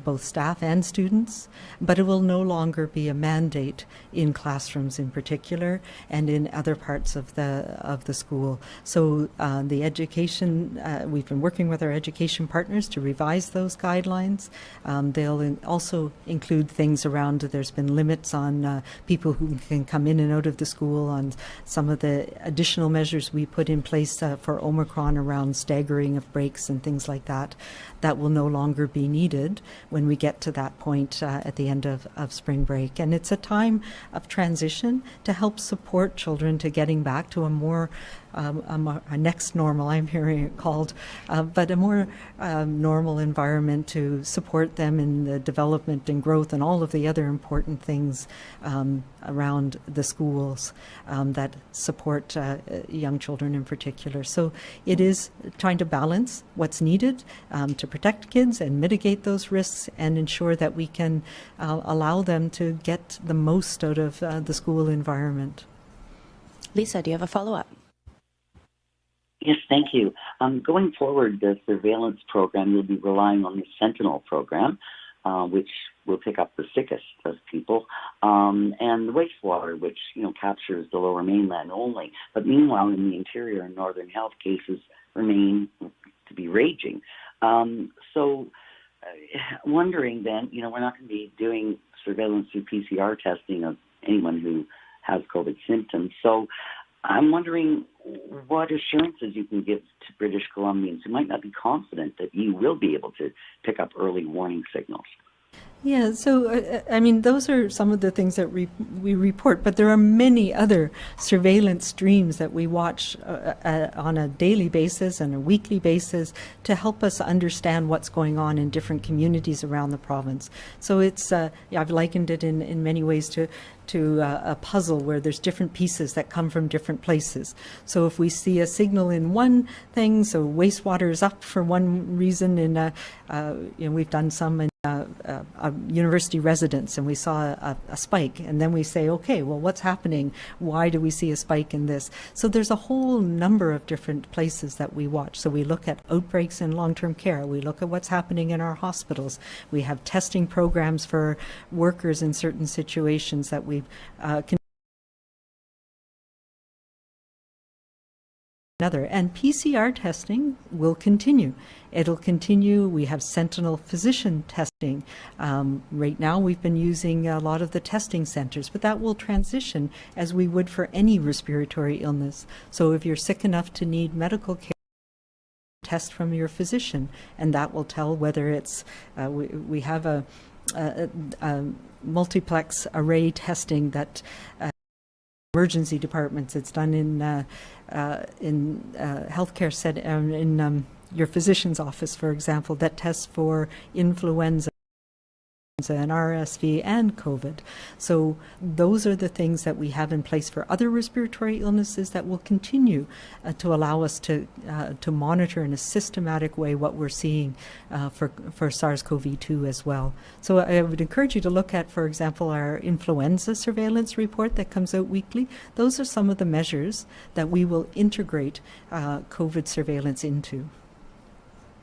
both staff and students. But it will no longer be a mandate in classrooms in particular and in other parts of the school. So the education, we've been working with our education partners to revise those guidelines. They'll also include things around, there's been limits on people who can come in and out of the school, on some of the additional measures we put in place for Omicron around staggering of breaks and things like that. That will no longer be needed when we get to that point at the end of spring break. And it's a time of transition to help support children to getting back to a more a next normal, I'm hearing it called, but a more normal environment to support them in the development and growth and all of the other important things around the schools that support young children in particular. So it is trying to balance what's needed to protect kids and mitigate those risks and ensure that we can allow them to get the most out of the school environment. Lisa, do you have a follow-up? Yes, thank you. Going forward, the surveillance program, you'll be relying on the Sentinel program, which will pick up the sickest of people, and the wastewater, which captures the Lower Mainland only. But meanwhile, in the interior and northern health, cases remain to be raging. Wondering then, we're not going to be doing surveillance through PCR testing of anyone who has COVID symptoms. So I'm wondering what assurances you can give to British Columbians who might not be confident that you will be able to pick up early warning signals. Yeah, so those are some of the things that we report, but there are many other surveillance streams that we watch on a daily basis and a weekly basis to help us understand what's going on in different communities around the province. So it's I've likened it in many ways to a puzzle where there's different pieces that come from different places. So if we see a signal in one thing, so wastewater is up for one reason, we've done some in a university residence, and we saw a spike, and then we say, okay, well, what's happening? Why do we see a spike in this? So there's a whole number of different places that we watch. So we look at outbreaks in long-term care. We look at what's happening in our hospitals. We have testing programs for workers in certain situations that we've and PCR testing will continue. It'll continue. We have Sentinel physician testing. Right now we've been using a lot of the testing centers, but that will transition as we would for any respiratory illness. So if you're sick enough to need medical care, test from your physician, and that will tell whether it's, we have a multiplex array testing that emergency departments. It's done in healthcare setting, in your physician's office, for example, that tests for influenza and RSV and COVID. So those are the things that we have in place for other respiratory illnesses that will continue to allow us to monitor in a systematic way what we're seeing for SARS-CoV-2 as well. So I would encourage you to look at, for example, our influenza surveillance report that comes out weekly. Those are some of the measures that we will integrate COVID surveillance into.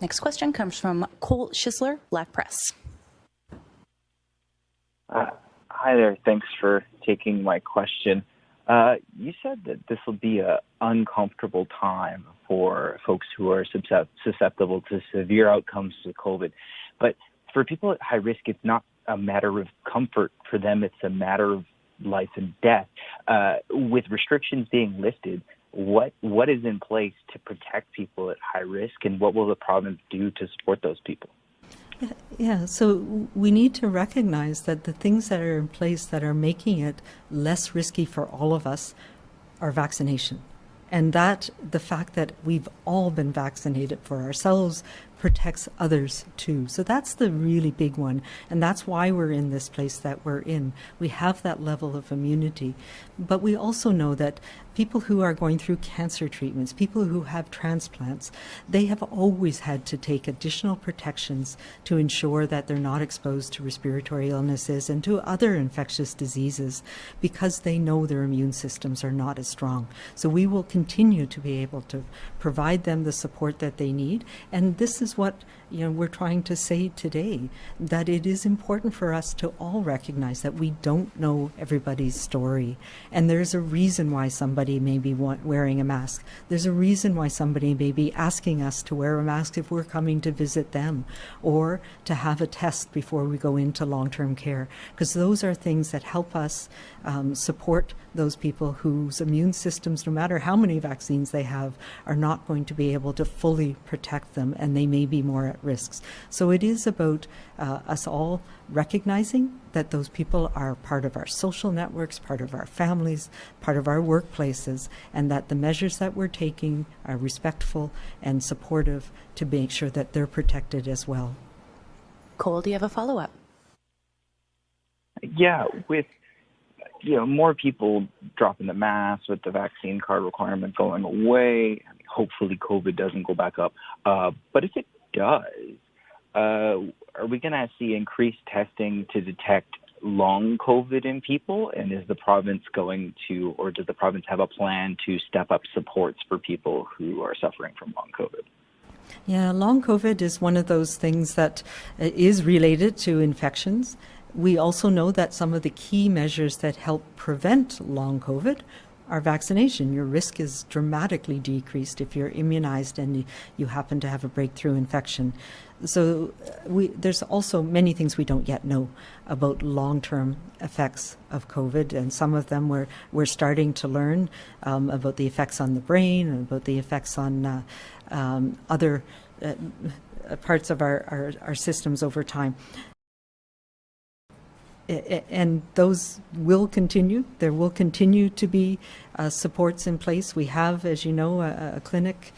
Next question comes from Cole Schisler, Black Press. Hi there. Thanks for taking my question. You said that this will be an uncomfortable time for folks who are susceptible to severe outcomes to COVID. But for people at high risk, it's not a matter of comfort for them. It's a matter of life and death. With restrictions being lifted, what is in place to protect people at high risk, and what will the province do to support those people? Yeah, so we need to recognize that the things that are in place that are making it less risky for all of us are vaccination. And that the fact that we've all been vaccinated for ourselves protects others too. So that's the really big one. And that's why we're in this place that we're in. We have that level of immunity. But we also know that people who are going through cancer treatments, people who have transplants, they have always had to take additional protections to ensure that they're not exposed to respiratory illnesses and to other infectious diseases because they know their immune systems are not as strong. So we will continue to be able to provide them the support that they need. And this is what we're trying to say today, that it is important for us to all recognize that we don't know everybody's story. And there's a reason why somebody may be wearing a mask. There's a reason why somebody may be asking us to wear a mask if we're coming to visit them, or to have a test before we go into long-term care, because those are things that help us support those people whose immune systems, no matter how many vaccines they have, are not going to be able to fully protect them, and they may be more at risks. So it is about us all recognizing that those people are part of our social networks, part of our families, part of our workplaces, and that the measures that we're taking are respectful and supportive to make sure that they're protected as well. Cole, do you have a follow-up? Yeah, with more people dropping the mask, with the vaccine card requirement going away, hopefully COVID doesn't go back up. But if it does, are we going to see increased testing to detect long COVID in people? And is the province going to, or does the province have a plan to step up supports for people who are suffering from long COVID? Yeah, long COVID is one of those things that is related to infections. We also know that some of the key measures that help prevent long COVID are vaccination. Your risk is dramatically decreased if you're immunized and you happen to have a breakthrough infection. So there's also many things we don't yet know about long-term effects of COVID, and some of them we're starting to learn about the effects on the brain and about the effects on other parts of our systems over time. And those will continue. There will continue to be supports in place. We have, as you know, a clinic,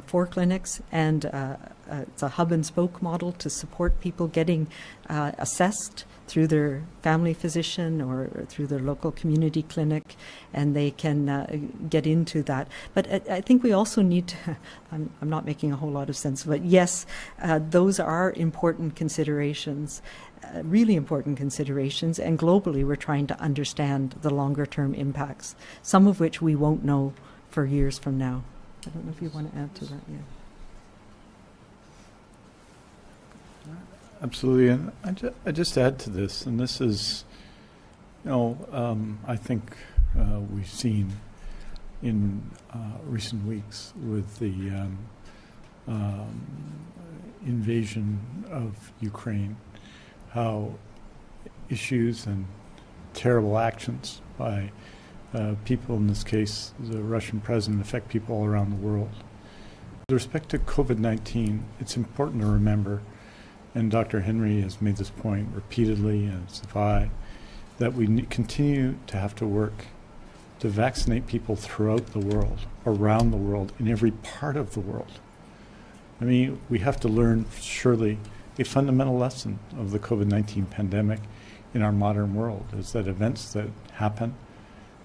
4 clinics, and it's a hub and spoke model to support people getting assessed through their family physician or through their local community clinic, and they can get into that. But I think we also need to, I'm not making a whole lot of sense, but yes, those are important considerations. Really important considerations, and globally we're trying to understand the longer term impacts, some of which we won't know for years from now. I don't know if you want to add to that. Yeah. Absolutely, and I just add to this, and this is, I think we've seen in recent weeks with the invasion of Ukraine, how issues and terrible actions by people, in this case the Russian president, affect people all around the world. With respect to COVID-19, it's important to remember, and Dr. Henry has made this point repeatedly, and so have I, that we continue to have to work to vaccinate people throughout the world, around the world, in every part of the world. I mean, we have to learn, surely, a fundamental lesson of the COVID-19 pandemic in our modern world is that events that happen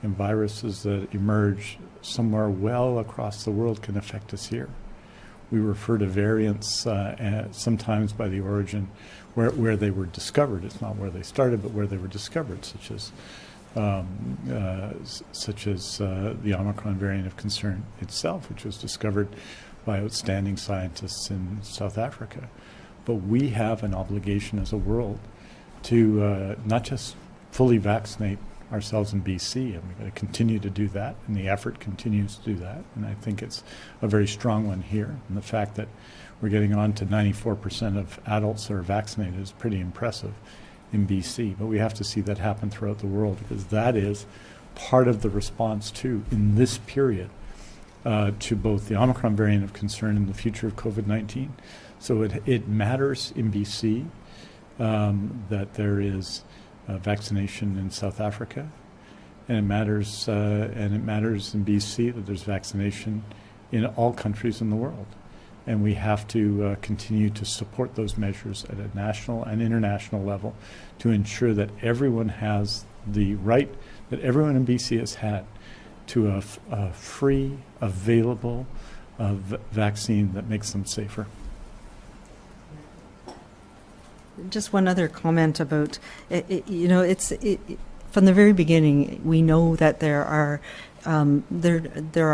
and viruses that emerge somewhere well across the world can affect us here. We refer to variants sometimes by the origin where they were discovered. It's not where they started, but where they were discovered, such as the Omicron variant of concern itself, which was discovered by outstanding scientists in South Africa. But we have an obligation as a world to not just fully vaccinate ourselves in BC, and we've got to continue to do that, and the effort continues to do that, and I think it's a very strong one here. And the fact that we're getting on to 94% of adults that are vaccinated is pretty impressive in BC, but we have to see that happen throughout the world, because that is part of the response too in this period to both the Omicron variant of concern and the future of COVID-19. So it matters in BC that there is vaccination in South Africa, and it matters in BC that there's vaccination in all countries in the world. And we have to continue to support those measures at a national and international level to ensure that everyone has the right that everyone in BC has had to a free, available vaccine that makes them safer. Just one other comment about, from the very beginning, we know that there are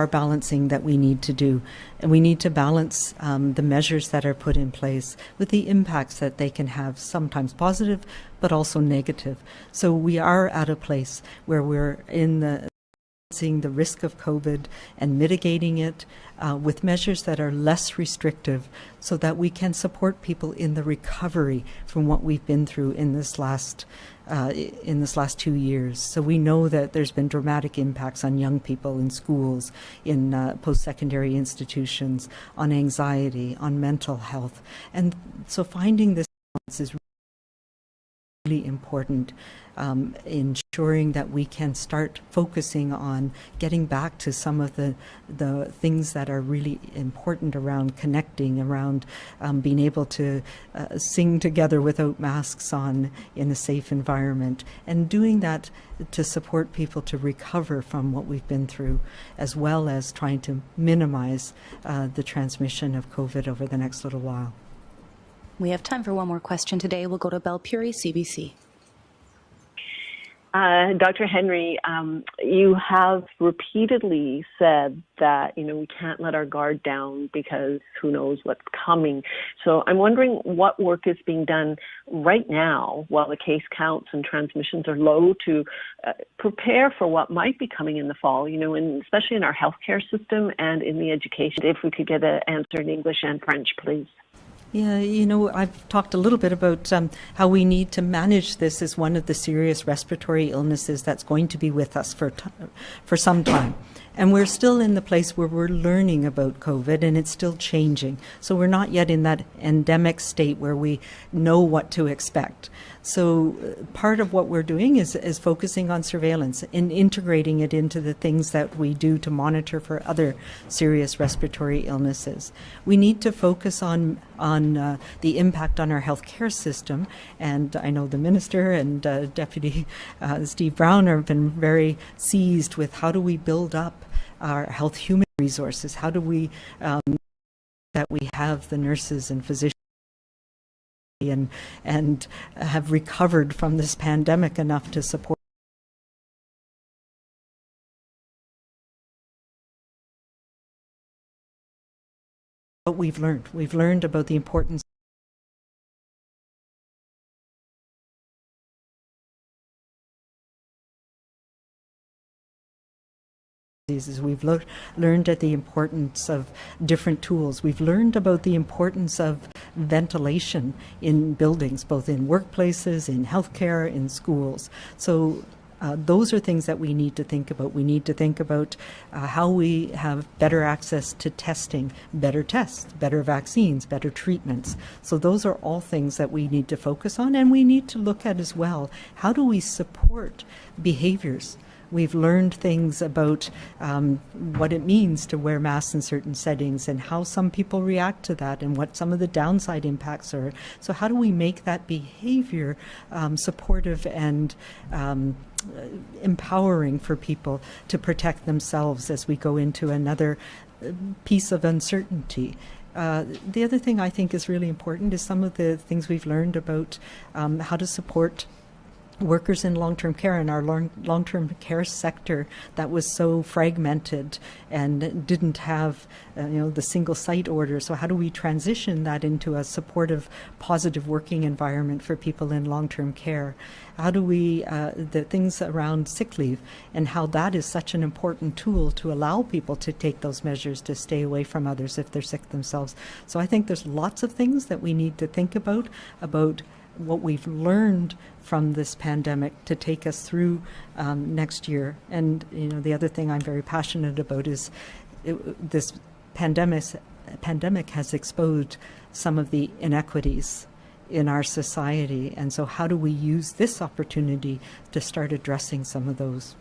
balancing that we need to do, and we need to balance the measures that are put in place with the impacts that they can have, sometimes positive, but also negative. So we are at a place where we're seeing the risk of COVID and mitigating it with measures that are less restrictive, so that we can support people in the recovery from what we've been through in this last 2 years. So we know that there's been dramatic impacts on young people in schools, in post-secondary institutions, on anxiety, on mental health. And so finding this balance is really important, ensuring that we can start focusing on getting back to some of the things that are really important around connecting, around being able to sing together without masks on in a safe environment, and doing that to support people to recover from what we've been through, as well as trying to minimize the transmission of COVID over the next little while. We have time for one more question today. We'll go to Belpuri, CBC. Dr. Henry, you have repeatedly said that, we can't let our guard down because who knows what's coming. So I'm wondering what work is being done right now while the case counts and transmissions are low to prepare for what might be coming in the fall, and especially in our healthcare system and in the education. If we could get an answer in English and French, please. Yeah, I've talked a little bit about how we need to manage this as one of the serious respiratory illnesses that's going to be with us for some time. And we're still in the place where we're learning about COVID, and it's still changing. So we're not yet in that endemic state where we know what to expect. So part of what we're doing is focusing on surveillance and integrating it into the things that we do to monitor for other serious respiratory illnesses. We need to focus on the impact on our healthcare system, and I know the Minister and Deputy Steve Brown have been very seized with how do we build up our health human resources, how do we that we have the nurses and physicians and have recovered from this pandemic enough to support. What we've learned about the importance is we've learned at the importance of different tools. We've learned about the importance of ventilation in buildings, both in workplaces, in healthcare, in schools. So those are things that we need to think about. We need to think about how we have better access to testing, better tests, better vaccines, better treatments. So those are all things that we need to focus on, and we need to look at as well, how do we support behaviors? We've learned things about what it means to wear masks in certain settings and how some people react to that and what some of the downside impacts are. So how do we make that behavior supportive and empowering for people to protect themselves as we go into another piece of uncertainty? The other thing I think is really important is some of the things we've learned about how to support workers in long-term care and our long-term care sector that was so fragmented and didn't have the single site order. So how do we transition that into a supportive, positive working environment for people in long-term care? How do we, the things around sick leave and how that is such an important tool to allow people to take those measures to stay away from others if they're sick themselves. So I think there's lots of things that we need to think about what we've learned from this pandemic to take us through next year. And the other thing I'm very passionate about is this pandemic has exposed some of the inequities in our society. And so how do we use this opportunity to start addressing some of those?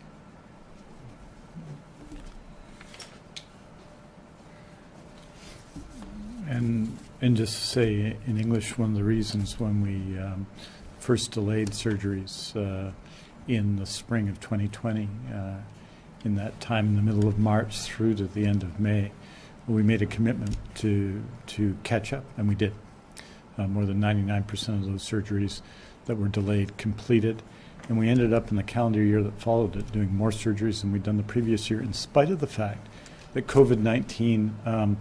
And just to say in English, one of the reasons when we first delayed surgeries in the spring of 2020, in that time in the middle of March through to the end of May, we made a commitment to catch up, and we did. More than 99% of those surgeries that were delayed completed, and we ended up in the calendar year that followed it doing more surgeries than we'd done the previous year, in spite of the fact that COVID-19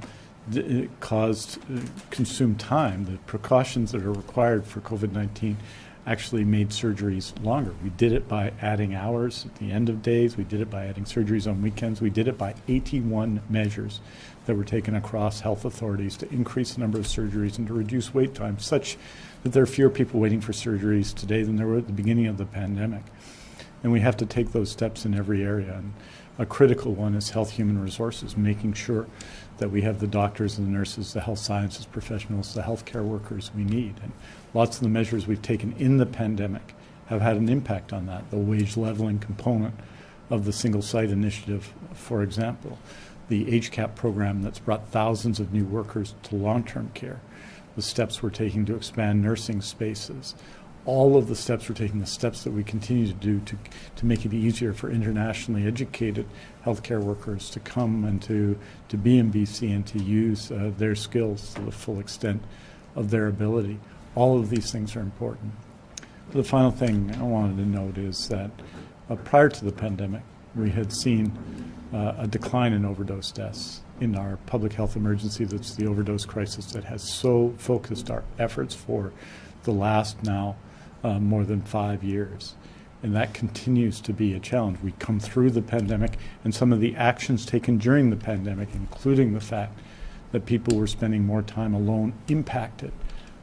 consumed time. The precautions that are required for COVID-19 actually made surgeries longer. We did it by adding hours at the end of days. We did it by adding surgeries on weekends. We did it by 81 measures that were taken across health authorities to increase the number of surgeries and to reduce wait times, such that there are fewer people waiting for surgeries today than there were at the beginning of the pandemic. And we have to take those steps in every area. And a critical one is health human resources, making sure that we have the doctors and the nurses, the health sciences professionals, the healthcare workers we need. And lots of the measures we've taken in the pandemic have had an impact on that. The wage leveling component of the single site initiative, for example, the HCAP program that's brought thousands of new workers to long-term care, the steps we're taking to expand nursing spaces, all of the steps we're taking, the steps that we continue to do to make it easier for internationally educated healthcare workers to come and to be in BC and to use their skills to the full extent of their ability. All of these things are important. The final thing I wanted to note is that prior to the pandemic, we had seen a decline in overdose deaths in our public health emergency. That's the overdose crisis that has so focused our efforts for the last now more than 5 years. And that continues to be a challenge. We come through the pandemic, and some of the actions taken during the pandemic, including the fact that people were spending more time alone, impacted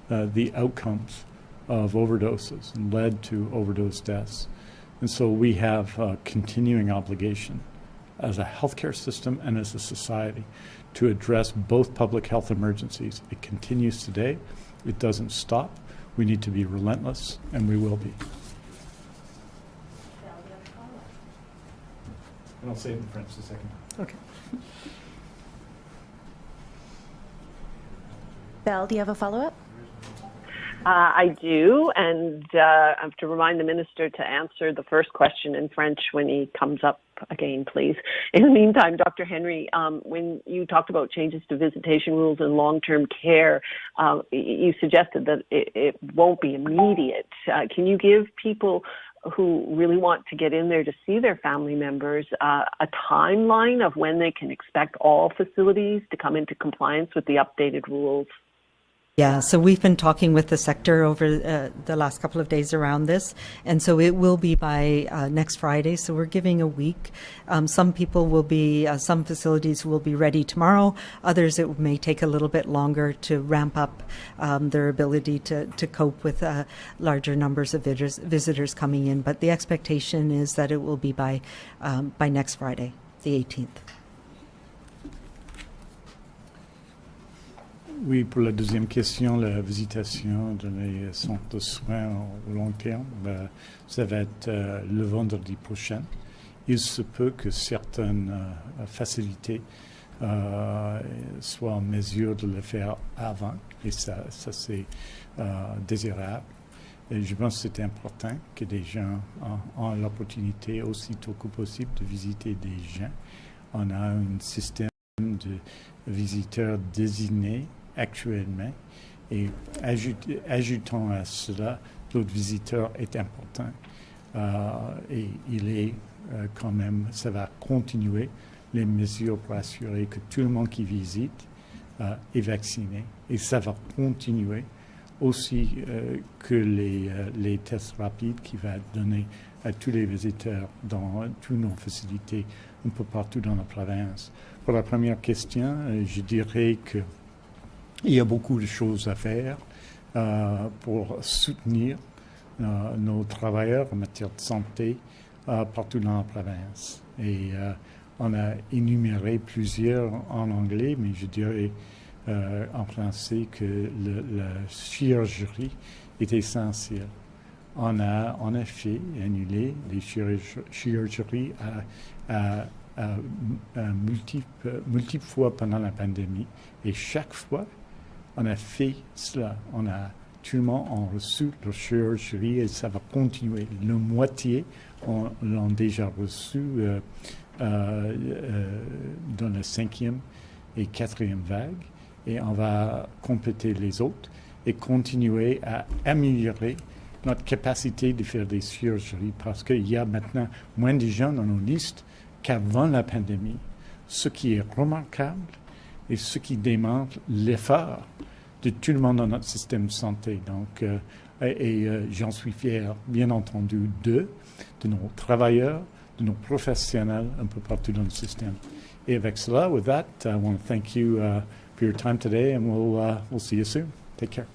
the outcomes of overdoses and led to overdose deaths. And so we have a continuing obligation as a healthcare system and as a society to address both public health emergencies. It continues today. It doesn't stop. We need to be relentless, and we will be. And I'll say it in French a second. Okay. Val, do you have a follow-up? I do, and I have to remind the minister to answer the first question in French when he comes up again, please. In the meantime, Dr. Henry, when you talked about changes to visitation rules in long-term care, you suggested that it won't be immediate. Can you give people who really want to get in there to see their family members a timeline of when they can expect all facilities to come into compliance with the updated rules? Yeah, so we've been talking with the sector over the last couple of days around this, and so it will be by next Friday, so we're giving a week. Some people will be, some facilities will be ready tomorrow, others it may take a little bit longer to ramp up their ability to cope with larger numbers of visitors coming in, but the expectation is that it will be by next Friday, the 18th. Oui, pour la deuxième question, la visitation de les centres de soins au long terme, ça va être le vendredi prochain. Il se peut que certaines facilités soient en mesure de le faire avant, et ça c'est désirable. Et je pense que c'est important que des gens ont l'opportunité aussitôt que possible de visiter des gens. On a un système de visiteurs désignés actuellement, et ajoutant à cela, l'autre visiteur est important. Et il est quand même, ça va continuer les mesures pour assurer que tout le monde qui visite est vacciné. Et ça va continuer aussi que les tests rapides qui va donner à tous les visiteurs dans toutes nos facilités un peu partout dans la province. Pour la première question, je dirais qu'il y a beaucoup de choses à faire pour soutenir nos travailleurs en matière de santé partout dans la province. Et on a énuméré plusieurs en anglais, mais je dirais en français que la chirurgie est essentielle. On a en effet annulé les chirurgies à multiples fois pendant la pandémie. Et chaque fois, on a fait cela. Tout le monde a reçu leur chirurgie et ça va continuer. La moitié l'ont déjà reçu dans la 5e et 4e vague. Et on va compléter les autres et continuer à améliorer notre capacité de faire des chirurgies parce qu'il y a maintenant moins de gens dans nos listes qu'avant la pandémie, ce qui est remarquable et ce qui démontre l'effort de tout le monde dans notre système de santé. Donc, j'en suis fier, bien entendu, de nos travailleurs, de nos professionnels un peu partout dans le système. Et avec cela, with that, I want to thank you for your time today, and we'll see you soon. Take care.